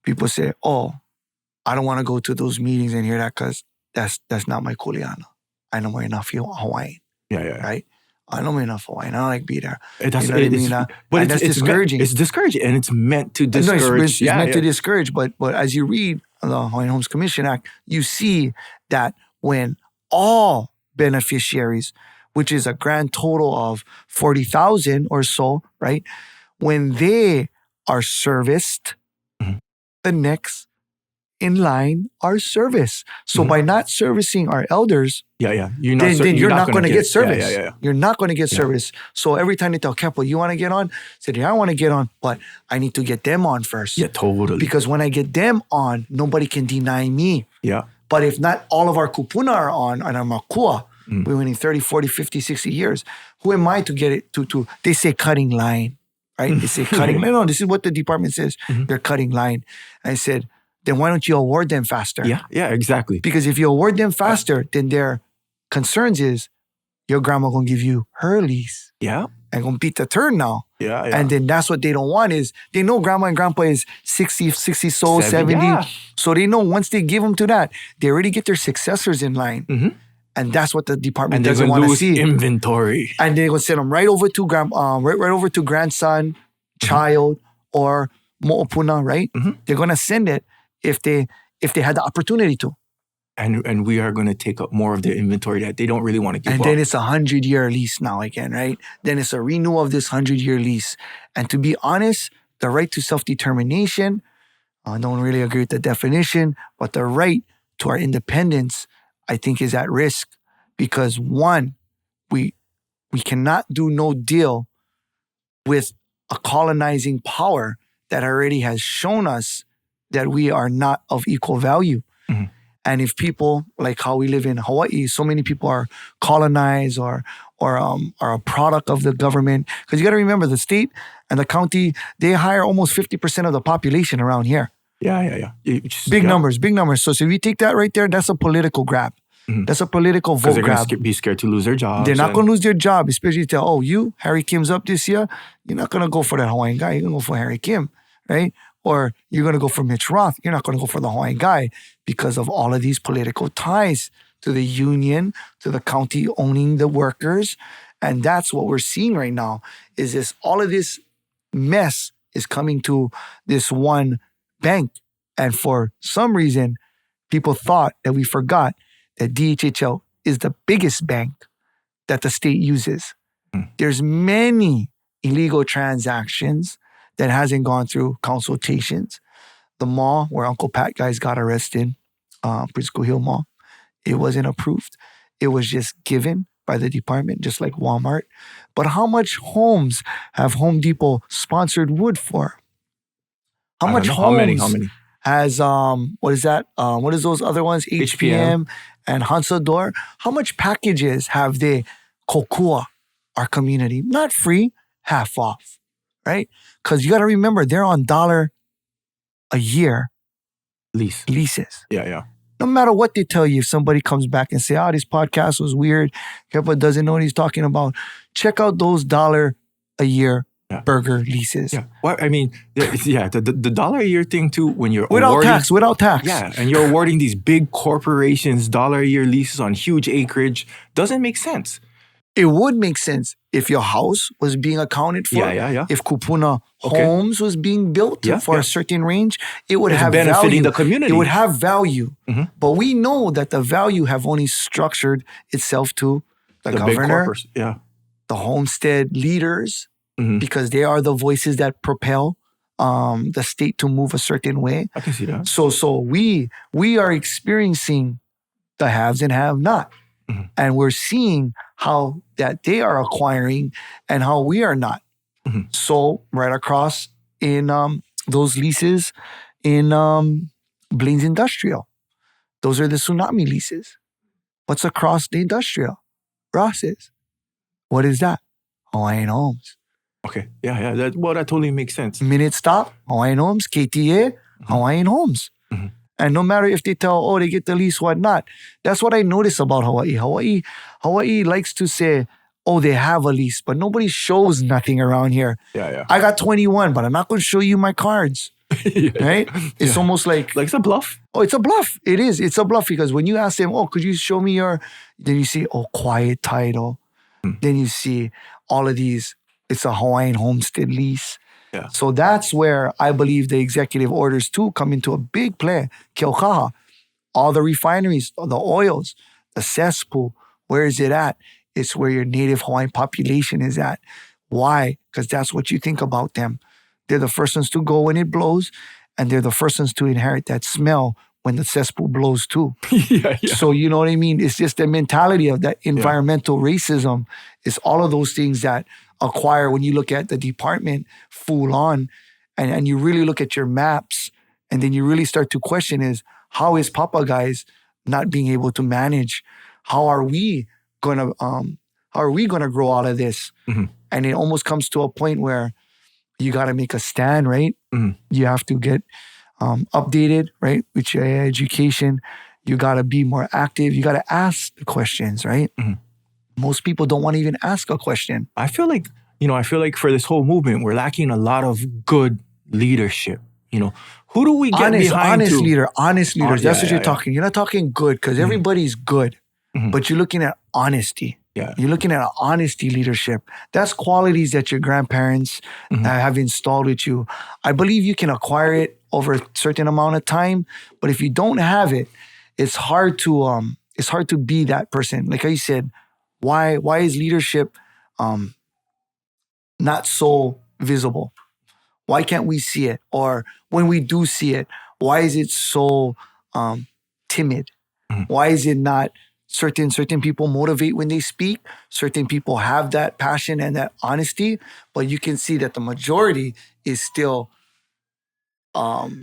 People say, "Oh, I don't want to go to those meetings and hear that because that's not my kuleana. I know more enough Hawaiian, Yeah. right? I know more enough Hawaiian. I don't like be there. That's, You know what I mean? but And that's discouraging. It's discouraging, and it's meant to discourage. It's meant to discourage. But as you read the Hawaiian Homes Commission Act, you see that when all beneficiaries, which is a grand total of 40,000 or so, right? When they are serviced, Mhm. the next in line are service. So Mhm. by not servicing our elders, You're then you're not going to get service. Yeah. You're not going to get Yeah. service. So every time they tell Kepa, you want to get on? I said, yeah, I want to get on, but I need to get them on first. Yeah, totally. Because when I get them on, nobody can deny me. Yeah. But if not all of our kupuna are on and our makua, Mm. we're winning 30, 40, 50, 60 years. Who am I to get it to they say cutting line, right? They say cutting line. No, this is what the department says. Mhm. They're cutting line. I said, then why don't you award them faster? Yeah, exactly. Because if you award them faster, then their concerns is your grandma gonna give you her lease Yeah. and gonna beat the turn now. Yeah. And then that's what they don't want is they know grandma and grandpa is 60 souls, 70. Yeah. So they know once they give them to that, they already get their successors in line. Mhm. And that's what the department And they're doesn't going want to to lose see. inventory. And they're gonna send them right over to right over to grandson, child, or mo'opuna, right? Mhm. They're gonna send it if they had the opportunity to. And we are going to take up more of their inventory that they don't really want to give And up. then it's a 100-year lease now again, right? Then it's a renewal of this 100-year lease. And to be honest, the right to self-determination, I don't really agree with the definition, but the right to our independence, I think is at risk because one, we cannot do no deal with a colonizing power that already has shown us that we are not of equal value. Mhm. And if people, like how we live in Hawaii, so many people are colonized or are a product of the government. Because you got to remember, the state and the county, they hire almost 50% of the population around here. Yeah. Big numbers. So if you take that right there, that's a political grab. Mhm. That's a political vote They're grab. going to be scared to lose their jobs. They're not going to lose their job, especially tell, oh, you, Harry Kim's up this year. You're not going to go for that Hawaiian guy. You're going to go for Harry Kim, right? Or you're going to go for Mitch Roth. You're not going to go for the Hawaiian guy because of all of these political ties to the union, to the county owning the workers. And that's what we're seeing right now is this, all of this mess is coming to this one bank. And for some reason, people thought that we forgot that DHHL is the biggest bank that the state uses. There's many illegal transactions that hasn't gone through consultations. The mall where Uncle Pat guys got arrested, Prince Hill Mall, it wasn't approved. It was just given by the department, just like Walmart. But how much homes have Home Depot sponsored wood for? How much homes? How many? Has what is that? What is those other ones? HPM and Hansador. How much packages have they kokua our community? Not free, half off, right? Because you got to remember they're on $1 a year leases. Yeah. No matter what they tell you, if somebody comes back and say, "Oh, this podcast was weird," Kepa doesn't know what he's talking about. Check out those $1 a year burger leases. Yeah. Well, I mean, the $1 a year thing too, when you're without tax. Yeah, and you're awarding these big corporations $1 a year leases on huge acreage, doesn't make sense. It would make sense if your house was being accounted for. Yeah. If Kupuna Homes was being built for a certain range, it would have benefiting value. the community. It would have value. Mhm. But we know that the value have only structured itself to the governor, the homestead leaders, because they are the voices that propel the state to move a certain way. I can see that. So we are experiencing the haves and have-not. And we're seeing how that they are acquiring and how we are not. So right across in those leases in Blaine's Industrial, those are the tsunami leases. What's across the industrial? Ross's. What is that? Hawaiian Homes. Okay. Yeah. That totally makes sense. Minute stop, Hawaiian Homes, KTA, Hawaiian Homes. Mhm. And no matter if they tell, they get the lease, whatnot. That's what I notice about Hawaii. Hawaii likes to say, they have a lease, but nobody shows nothing around here. Yeah. I got 21, but I'm not going to show you my cards. Yeah. Right? It's almost like it's a bluff. Oh, it's a bluff. It is. It's a bluff because when you ask them, could you show me then you see, quiet title. Then you see all of these. It's a Hawaiian homestead lease. Yeah. So that's where I believe the executive orders too come into a big play. Keokaha, all the refineries, the oils, the cesspool, where is it at? It's where your native Hawaiian population is at. Why? Because that's what you think about them. They're the first ones to go when it blows, and they're the first ones to inherit that smell when the cesspool blows too. Yeah. So you know what I mean? It's just the mentality of that environmental racism. It's all of those things that acquire when you look at the department full on and you really look at your maps and then you really start to question is, how is Papa guys not being able to manage? How are we gonna grow out of this? Mm-hmm. And it almost comes to a point where you got to make a stand, right? Mm-hmm. You have to get updated, right? With your education. You got to be more active. You got to ask the questions, right? Mm-hmm. Most people don't want to even ask a question. I feel like for this whole movement, we're lacking a lot of good leadership. Who do we get behind honest to? Honest leaders. That's what you're talking. You're not talking good because everybody's good, but you're looking at honesty. Yeah. You're looking at honesty leadership. That's qualities that your grandparents have installed with you. I believe you can acquire it over a certain amount of time, but if you don't have it, it's hard to be that person. Like I said, why is leadership not so visible? Why can't we see it? Or when we do see it, why is it so timid? Why is it not certain people motivate when they speak? Certain people have that passion and that honesty, but you can see that the majority is still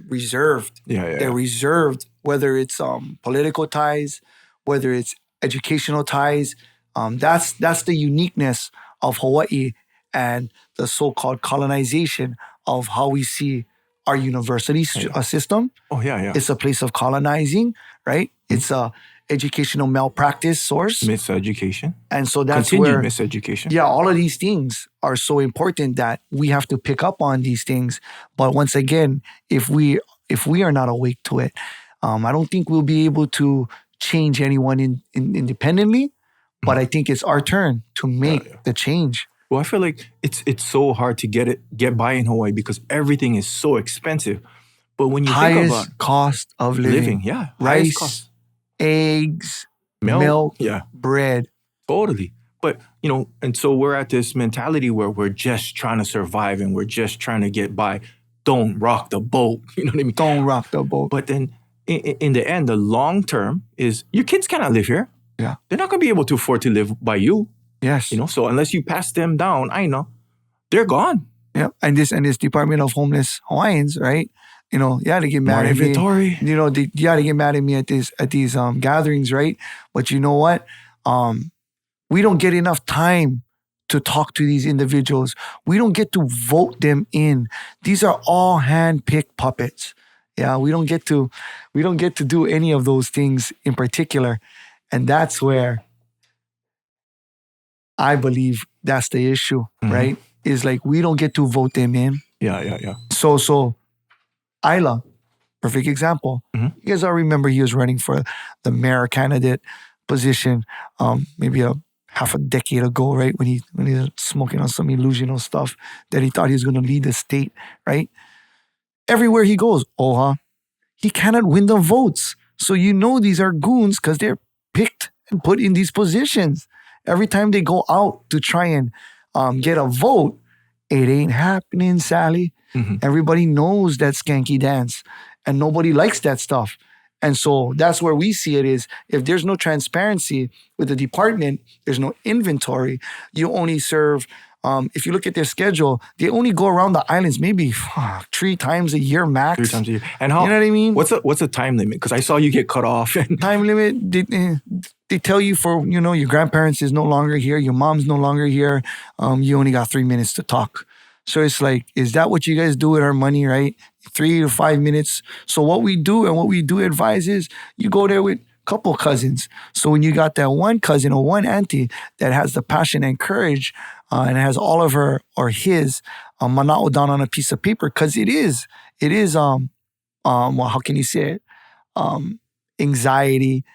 reserved. They're reserved, whether it's political ties, whether it's educational ties. That's the uniqueness of Hawaii and the so-called colonization of how we see our university system. Oh, yeah. It's a place of colonizing, right? It's a educational malpractice source. Miseducation. And so that's Continued miseducation. Yeah, all of these things are so important that we have to pick up on these things. But once again, if we are not awake to it, I don't think we'll be able to change anyone independently. But I think it's our turn to make the change. Well, I feel like it's so hard to get by in Hawaii because everything is so expensive. But when you think about cost of living, rice, eggs, milk, bread. Totally. But, and so we're at this mentality where we're just trying to survive and we're just trying to get by. Don't rock the boat. You know what I mean? Don't rock the boat. But then in the end, the long term is your kids cannot live here. Yeah. They're not going to be able to afford to live by you. Yes. So unless you pass them down, they're gone. Yeah. And this Department of Homeless Hawaiians, right? They get mad at me. They get mad at me at these gatherings, right? But you know what? We don't get enough time to talk to these individuals. We don't get to vote them in. These are all hand-picked puppets. Yeah, we don't get to do any of those things in particular. And that's where I believe that's the issue, right? Is like we don't get to vote them in. Yeah. So Isla, perfect example. You guys all remember he was running for the mayor candidate position maybe half a decade ago, right? When he was smoking on some illusional stuff that he thought he was going to lead the state, right? Everywhere he goes, he cannot win the votes. So these are goons because they're picked and put in these positions. Every time they go out to try and get a vote, it ain't happening, Sally. Everybody knows that skanky dance and nobody likes that stuff. And so that's where we see it is if there's no transparency with the department, there's no inventory, you only serve, if you look at their schedule, they only go around the islands maybe 3 times a year max. 3 times a year. And how, you know what I mean? What's the time limit? Because I saw you get cut off. Time limit, they tell you for, your grandparents is no longer here, your mom's no longer here, you only got 3 minutes to talk. So it's like, is that what you guys do with our money, right? 3 to 5 minutes. So what we do and what we do advise is you go there with a couple cousins. So when you got that one cousin or one auntie that has the passion and courage and has all of her or his manao down on a piece of paper, because it is, well, how can you say it? Anxiety,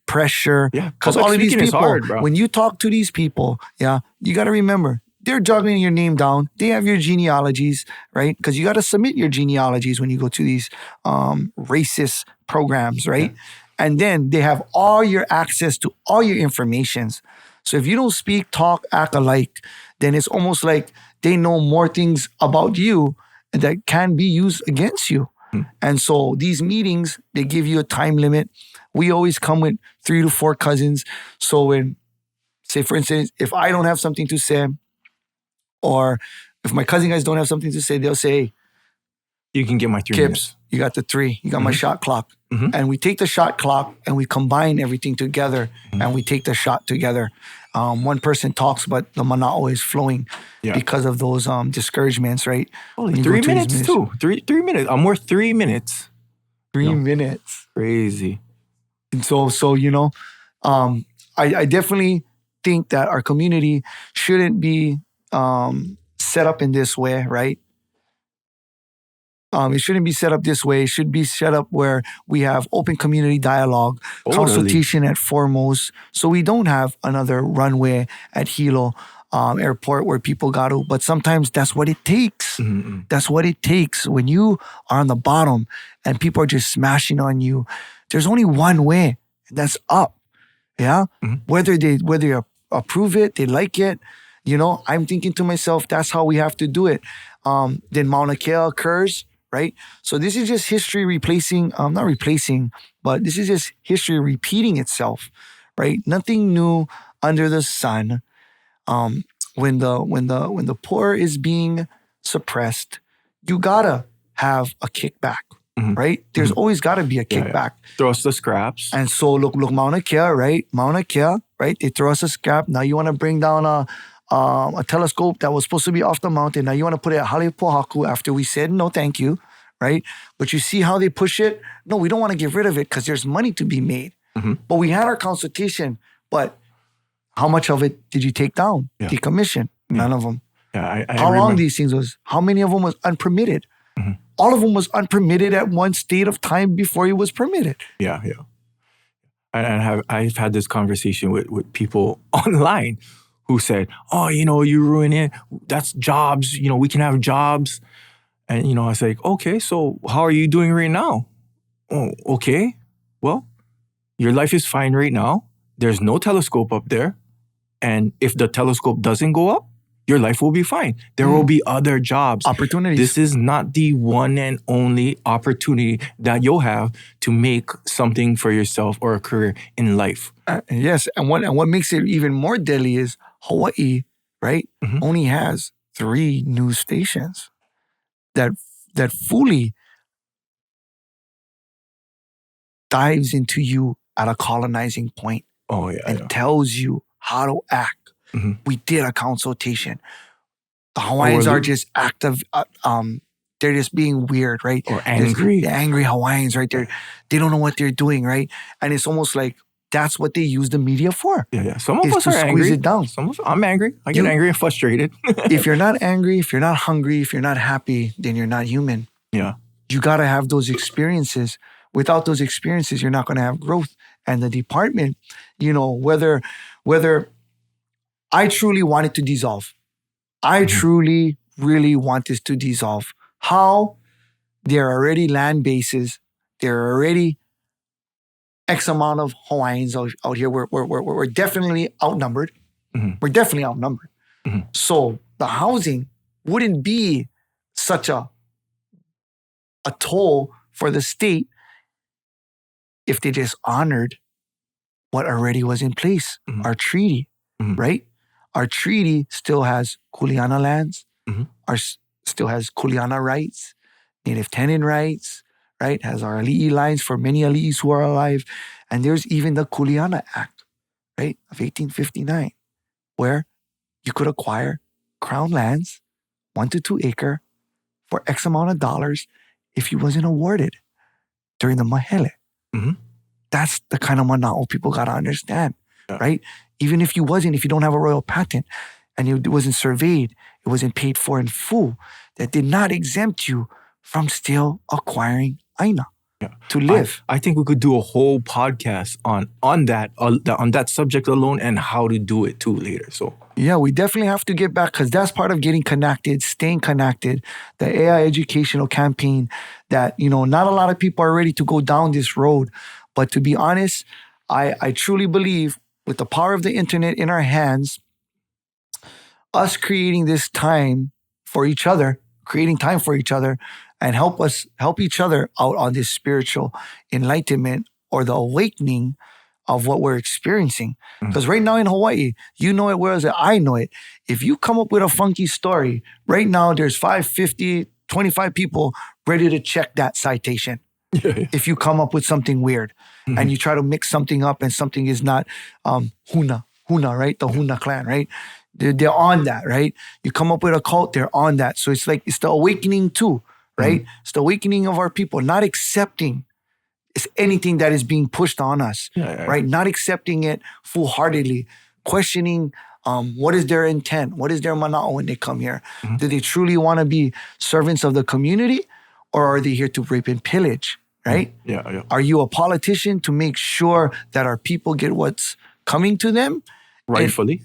pressure. Yeah, Because public all of these speaking is people, hard, bro. when you talk to these people, yeah, you got to remember they're juggling your name down. They have your genealogies, right? Because you got to submit your genealogies when you go to these racist programs, right? Yeah. And then they have all your access to all your informations. So if you don't speak, talk, act alike, then it's almost like they know more things about you that can be used against you. And so these meetings, they give you a time limit. We always come with 3 to 4 cousins. So when, say for instance, if I don't have something to say, or if my cousin guys don't have something to say, they'll say, You can get my 3 Kips, minutes. you got the 3, you got my shot clock. Mhm. And we take the shot clock and we combine everything together and we take the shot together. One person talks, but the manao is flowing Yeah. because of those discouragements, right? Holy, When you go 3 to these minutes ministries. too. 3 minutes. I'm worth 3 minutes. 3 No. minutes. Crazy. And so you know, I definitely think that our community shouldn't be set up in this way, right? It shouldn't be set up this way. It should be set up where we have open community dialogue, Totally. consultation at foremost, so we don't have another runway at Hilo Airport where people got to. But sometimes that's what it takes. Mm-hmm. That's what it takes. When you are on the bottom and people are just smashing on you, there's only one way, and that's up. Yeah, whether they approve it, they like it. You know, I'm thinking to myself, that's how we have to do it. Then Mauna Kea occurs, right? So this is just history replacing, not replacing, but this is just history repeating itself, right? Nothing new under the sun. When the poor is being suppressed, you gotta have a kickback, right? There's always gotta be a kickback. Throw us the scraps. And so look, Mauna Kea, right? Mauna Kea, right? They throw us a scrap. Now you want to bring down a telescope that was supposed to be off the mountain. Now you want to put it at Halepohaku after we said no, thank you, right? But you see how they push it? No, we don't want to get rid of it because there's money to be made. But we had our consultation. But how much of it did you take down? Yeah. Decommission? None of them. Yeah, I How long remember. these things was? How many of them was unpermitted? All of them was unpermitted at one state of time before it was permitted. Yeah. I've had this conversation with people online who said, "Oh, you ruin it. That's jobs. We can have jobs." And I was like, "Okay, so how are you doing right now?" "Oh, okay. Well, your life is fine right now. There's no telescope up there, and if the telescope doesn't go up, your life will be fine. There will be other jobs. Opportunities. This is not the one and only opportunity that you'll have to make something for yourself or a career in life." Yes, and what makes it even more deadly is Hawaii, right? Only has 3 news stations that fully dives into you at a colonizing point Oh, yeah. and tells you how to act. We did a consultation. The Hawaiians are just active. They're just being weird, right? Or angry. They're angry Hawaiians, right? They don't know what they're doing, right? And it's almost like that's what they use the media for. Yeah. Some of Is us to are squeeze angry. it down. I'm angry. I get angry and frustrated. If you're not angry, if you're not hungry, if you're not happy, then you're not human. Yeah. You got to have those experiences. Without those experiences, you're not going to have growth. And the department, whether I truly want it to dissolve. I truly, really want this to dissolve. How? There are already land bases. There are already X amount of Hawaiians out here. We're definitely outnumbered. We're definitely outnumbered. So the housing wouldn't be such a toll for the state if they just honored what already was in place, our treaty, right? Our treaty still has Kuleana lands, still has Kuleana rights, native tenant rights, right? Has our ali'i lines for many ali'is who are alive. And there's even the Kuleana Act, right, of 1859, where you could acquire crown lands 1 to 2 acre for X amount of dollars if he wasn't awarded during the mahele. Mm-hmm. That's the kind of mana'o people got to understand, Yeah. right? Even if you don't have a royal patent and it wasn't surveyed, it wasn't paid for in full, that did not exempt you from still acquiring aina to live. I think we could do a whole podcast on that subject alone and how to do it too later. So yeah, we definitely have to get back because that's part of getting connected, staying connected. The AI educational campaign that, not a lot of people are ready to go down this road. But to be honest, I truly believe with the power of the internet in our hands, us creating this time for each other, and help each other out on this spiritual enlightenment or the awakening of what we're experiencing. Because right now in Hawaii, you know it, whereas I know it. If you come up with a funky story, right now there's 5, 50, 25 people ready to check that citation. If you come up with something weird and you try to mix something up and something is not Huna, right? The Huna clan, right? They're on that, right? You come up with a cult, they're on that. So it's like, it's the awakening too, right? It's the awakening of our people, not accepting it's anything that is being pushed on us, right? Not accepting it full-heartedly, questioning what is their intent? What is their mana'o when they come here? Do they truly want to be servants of the community or are they here to rape and pillage, right? Are you a politician to make sure that our people get what's coming to them? Rightfully?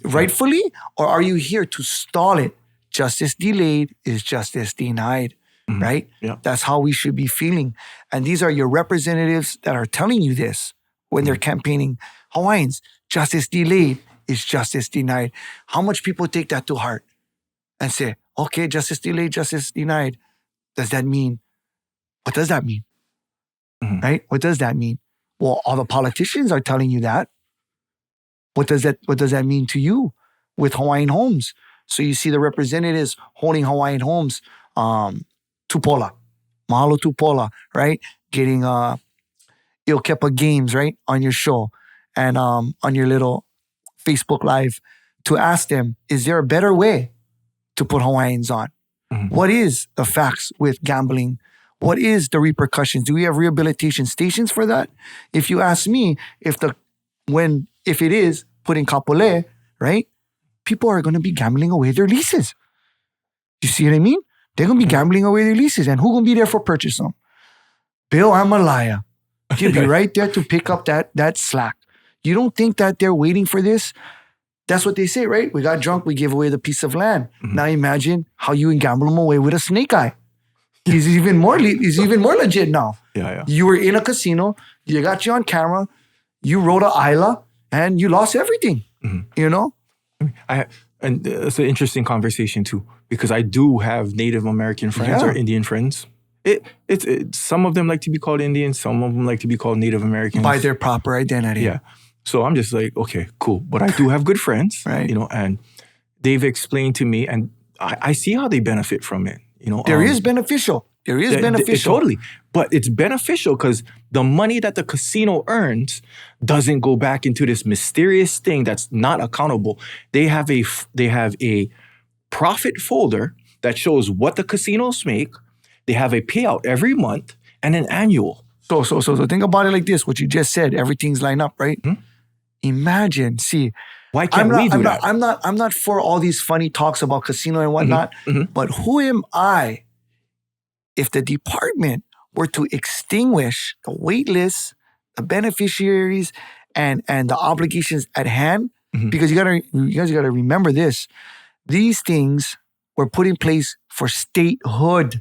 Or are you here to stall it? Justice delayed is justice denied, right? That's how we should be feeling. And these are your representatives that are telling you this when they're campaigning. Hawaiians, justice delayed is justice denied. How much people take that to heart and say, okay, justice delayed, justice denied. What does that mean? Right? What does that mean? Well, all the politicians are telling you that. What does that mean to you with Hawaiian homes? So you see the representatives holding Hawaiian homes, Tupola, Mahalo Tupola, right? Getting Kepa games, right? On your show and on your little Facebook Live to ask them, is there a better way to put Hawaiians on? What is the facts with gambling? What is the repercussions? Do we have rehabilitation stations for that? If you ask me, if it is put in kapole, right? People are going to be gambling away their leases. You see what I mean? They're going to be gambling away their leases. And who's going to be there for purchase them? Bill Amalaya. He'll be right there to pick up that slack. You don't think that they're waiting for this? That's what they say, right? We got drunk, we gave away the piece of land. Now imagine how you gamble them away with a snake eye. He's even more legit now. You were in a casino, you got you on camera, you rode a Isla, and you lost everything. You know? And it's an interesting conversation too, because I do have Native American friends or Indian friends. It's some of them like to be called Indians, some of them like to be called Native Americans. By their proper identity. Yeah. So I'm just like, okay, cool. But I do have good friends, right? And they've explained to me, and I see how they benefit from it. There is beneficial. Totally. But it's beneficial because the money that the casino earns doesn't go back into this mysterious thing that's not accountable. They have a profit folder that shows what the casinos make. They have a payout every month and an annual. So think about it like this. What you just said, everything's lined up, right? Imagine, why can't we do that? I'm not for all these funny talks about casino and whatnot, but who am I if the department were to extinguish the wait lists, the beneficiaries, and the obligations at hand? Because you guys gotta remember this. These things were put in place for statehood.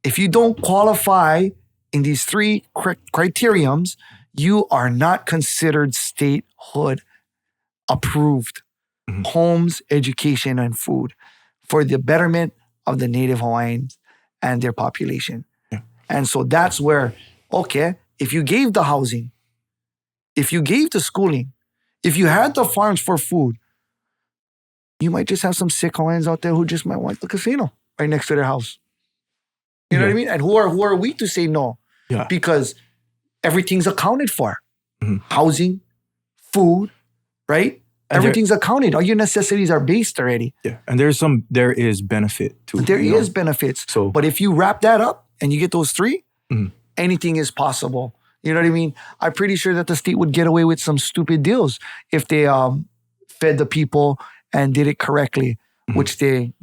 If you don't qualify in these 3 criteriums, you are not considered statehood approved. Homes, education, and food for the betterment of the Native Hawaiians and their population. And so that's where, okay, if you gave the housing, if you gave the schooling, if you had the farms for food, you might just have some sick Hawaiians out there who just might want the casino right next to their house. You know what I mean? And who are we to say no? Because everything's accounted for. Housing, food, right? Everything's accounted. All your necessities are based already. Yeah, and there is benefit to it. There is benefits. So, but if you wrap that up and you get those three, Mhm. anything is possible. You know what I mean? I'm pretty sure that the state would get away with some stupid deals if they fed the people and did it correctly, which they,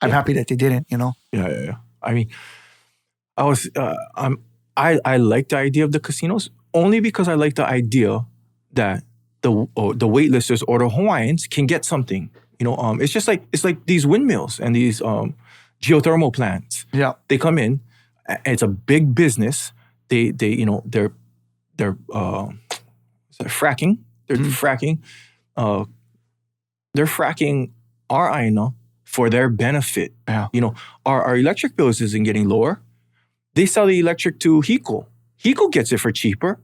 I'm happy that they didn't, Yeah. I mean, I like the idea of the casinos only because I like the idea that the waitlisters or the Hawaiians can get something. It's just like these windmills and these geothermal plants. Yeah, they come in. It's a big business. They're fracking. They're fracking. They're fracking our aina for their benefit. Yeah. Our electric bills isn't getting lower. They sell the electric to Hiko. Hiko gets it for cheaper,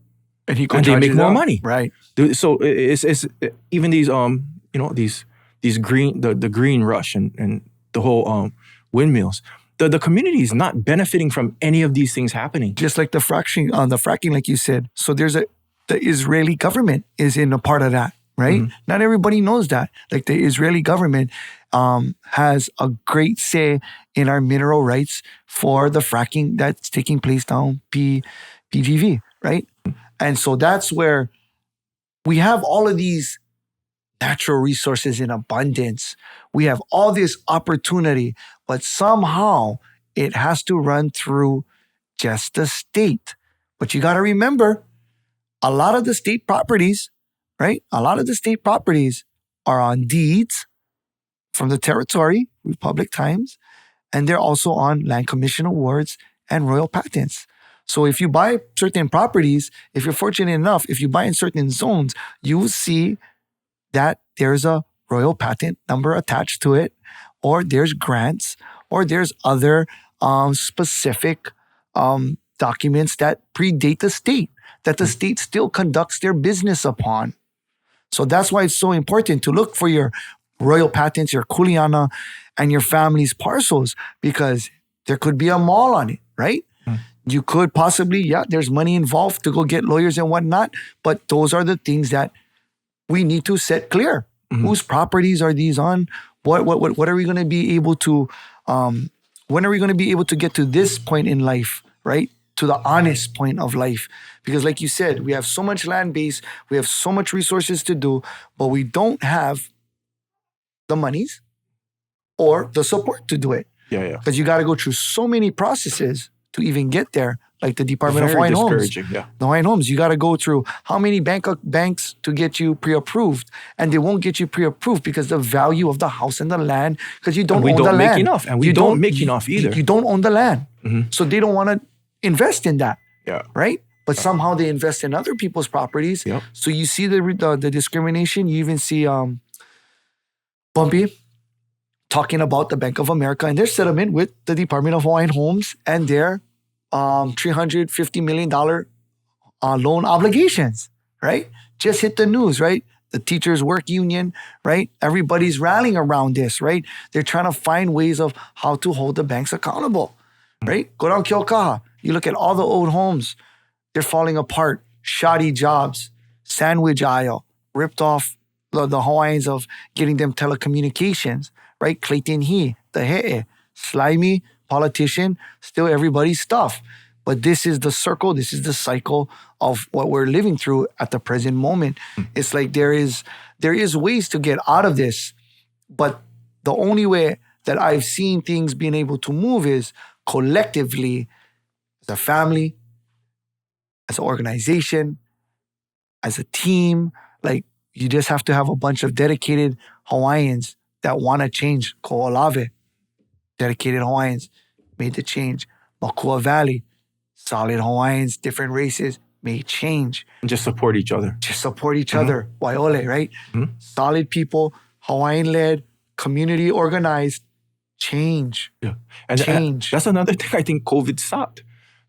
and they make more money. Right. So it's even these these green the green rush and the whole windmills. The community is not benefiting from any of these things happening. Just like the fracking, like you said. So the Israeli government is in a part of that, right? Mm-hmm. Not everybody knows that. Like the Israeli government has a great say in our mineral rights for the fracking that's taking place down PGV, right? And so that's where we have all of these natural resources in abundance. We have all this opportunity, but somehow it has to run through just the state. But you got to remember, a lot of the state properties, right? A lot of the state properties are on deeds from the territory, Republic Times, and they're also on Land Commission awards and royal patents. So if you buy certain properties, if you're fortunate enough, if you buy in certain zones, you will see that there's a royal patent number attached to it, or there's grants, or there's other specific documents that predate the state, that the state still conducts their business upon. So that's why it's so important to look for your royal patents, your kuleana, and your family's parcels, because there could be a mall on it, right? You could possibly, there's money involved to go get lawyers and whatnot, but those are the things that we need to set clear. Whose properties are these on? What are we going to be able to, when are we going to be able to get to this point in life, right? To the honest point of life. Because like you said, we have so much land base, we have so much resources to do, but we don't have the monies or the support to do it. Yeah. Because you got to go through so many processes to even get there, like the Department of Hawaiian Homes. The Hawaiian Homes, you got to go through how many banks to get you pre-approved, and they won't get you pre-approved because the value of the house and the land, because you don't own the land. Make enough, and we don't make enough either. You don't own the land, so they don't want to invest in that. Yeah, right. But somehow they invest in other people's properties. Yep. So you see the discrimination. You even see Bumpy talking about the Bank of America and their settlement with the Department of Hawaiian Homes and their $350 million loan obligations, right? Just hit the news, right? The teachers' work union, right? Everybody's rallying around this, right? They're trying to find ways of how to hold the banks accountable, right? Go down Keokaha. You look at all the old homes. They're falling apart. Shoddy jobs. Sandwich aisle. Ripped off the Hawaiians of getting them telecommunications, right? Clayton He, the He'e, slimy politician, still everybody's stuff. But this is the circle, this is the cycle of what we're living through at the present moment. It's like there is ways to get out of this, but the only way that I've seen things being able to move is collectively, as a family, as an organization, as a team. Like, you just have to have a bunch of dedicated Hawaiians that want to change Ko'olave. Dedicated Hawaiians made the change. Makua Valley, solid Hawaiians, different races, made change. And just support each other. Other. Waiole, right? Solid people, Hawaiian-led, community organized, change. Yeah. And change. That's another thing I think COVID stopped.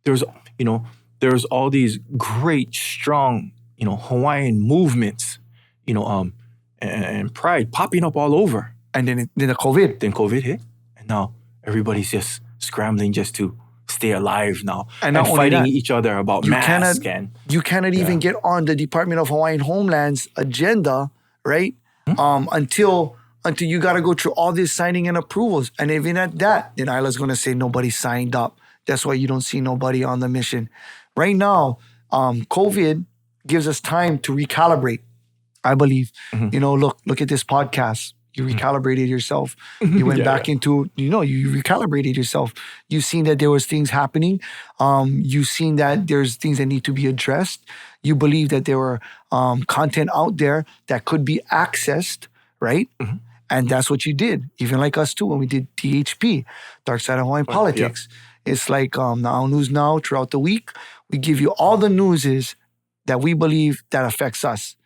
There's all these great, strong, Hawaiian movements, and pride popping up all over. And then the COVID. Then COVID hit. And now everybody's just scrambling just to stay alive now. And fighting each other about masks. You cannot even get on the Department of Hawaiian Homeland's agenda, right? Until you got to go through all this signing and approvals. And even at that, then Isla's going to say nobody signed up. That's why you don't see nobody on the mission. Right now, COVID gives us time to recalibrate, I believe. You know, look at this podcast. You recalibrated yourself. You went back into, you recalibrated yourself. You've seen that there was things happening. You've seen that there's things that need to be addressed. You believe that there were content out there that could be accessed, right? And that's what you did. Even like us too, when we did DHP, Dark Side of Hawaiian Politics. It's like Now News Now throughout the week. We give you all the news that we believe that affects us.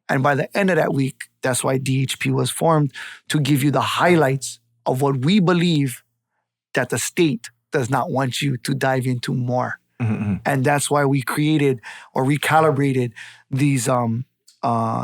And by the end of that week, that's why DHP was formed, to give you the highlights of what we believe that the state does not want you to dive into more. And that's why we created or recalibrated these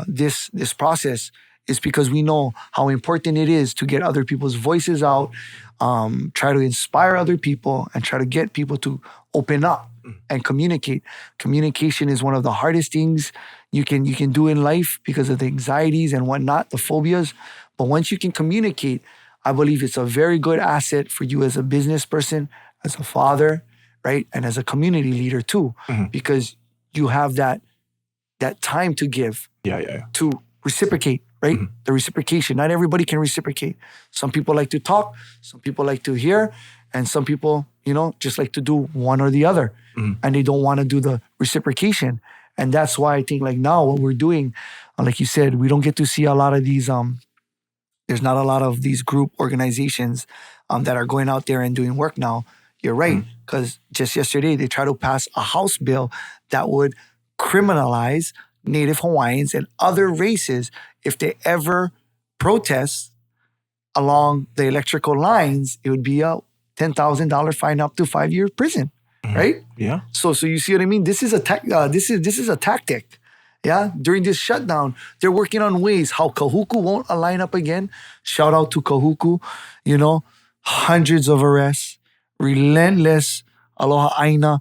this process, is because we know how important it is to get other people's voices out, try to inspire other people, and try to get people to open up and communicate. Communication is one of the hardest things you can do in life because of the anxieties and whatnot, the phobias. But once you can communicate, I believe it's a very good asset for you as a business person, as a father, right? And as a community leader too, because you have that time to give, to reciprocate, right? The reciprocation. Not everybody can reciprocate. Some people like to talk, some people like to hear, and some people, just like to do one or the other. And they don't want to do the reciprocation. And that's why I think like now what we're doing, like you said, we don't get to see a lot of these, there's not a lot of these group organizations that are going out there and doing work now. You're right, because just yesterday they tried to pass a House bill that would criminalize Native Hawaiians and other races if they ever protest along the electrical lines. It would be a $10,000 fine, up to 5 years prison, right? Yeah. So you see what I mean? This is a this is a tactic. Yeah. During this shutdown, they're working on ways how Kahuku won't align up again. Shout out to Kahuku. Hundreds of arrests, relentless aloha aina.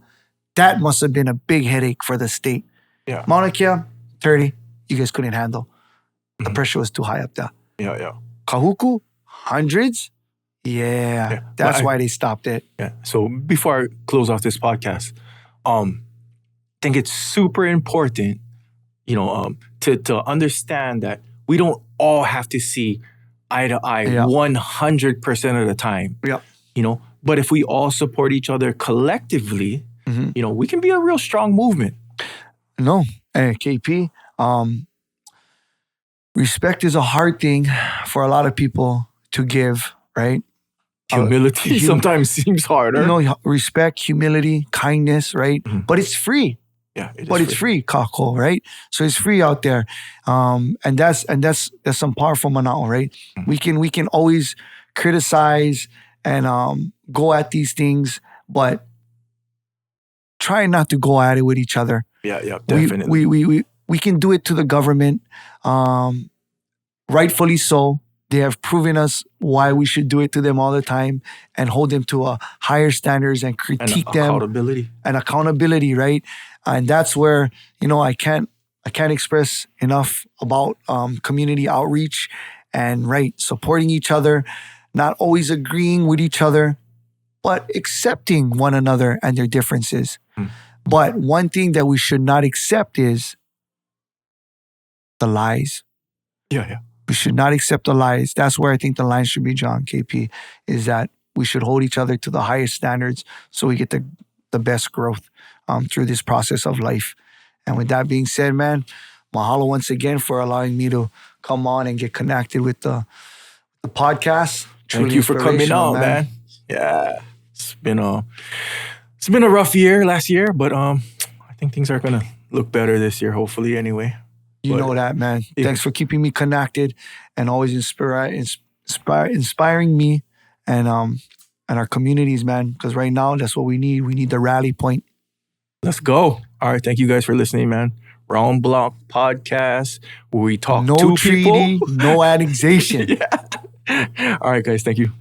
That must have been a big headache for the state. Yeah. Mauna Kea, 30, you guys couldn't handle. The pressure was too high up there. Yeah. Kahuku, hundreds. Yeah. That's why they stopped it. Yeah. So before I close off this podcast, I think it's super important, to understand that we don't all have to see eye to eye 100% of the time. Yeah. But if we all support each other collectively, we can be a real strong movement. No. Hey, KP, respect is a hard thing for a lot of people to give, right? Humility sometimes seems harder. Respect, humility, kindness, right? But it's free. Yeah, it's free, kako, right? So it's free out there, and that's some powerful manao, right? We can always criticize and go at these things, but try not to go at it with each other. Yeah, definitely. We can do it to the government, rightfully so. They have proven us why we should do it to them all the time and hold them to a higher standards and critique them. Accountability, right? And that's where, I can't express enough about community outreach and supporting each other, not always agreeing with each other, but accepting one another and their differences. But one thing that we should not accept is the lies. Yeah. We should not accept the lies. That's where I think the line should be drawn, KP, is that we should hold each other to the highest standards so we get the best growth through this process of life. And with that being said, man, mahalo once again for allowing me to come on and get connected with the podcast. Thank you for coming on, man. Yeah. It's been a rough year last year, but I think things are going to look better this year, hopefully, anyway. You know that, man. Yeah. Thanks for keeping me connected and always inspiring me and our communities, man. Because right now, that's what we need. We need the rally point. Let's go. All right. Thank you guys for listening, man. Round Block Podcast, where we talk no to treaty, people. No annexation. Yeah. All right, guys. Thank you.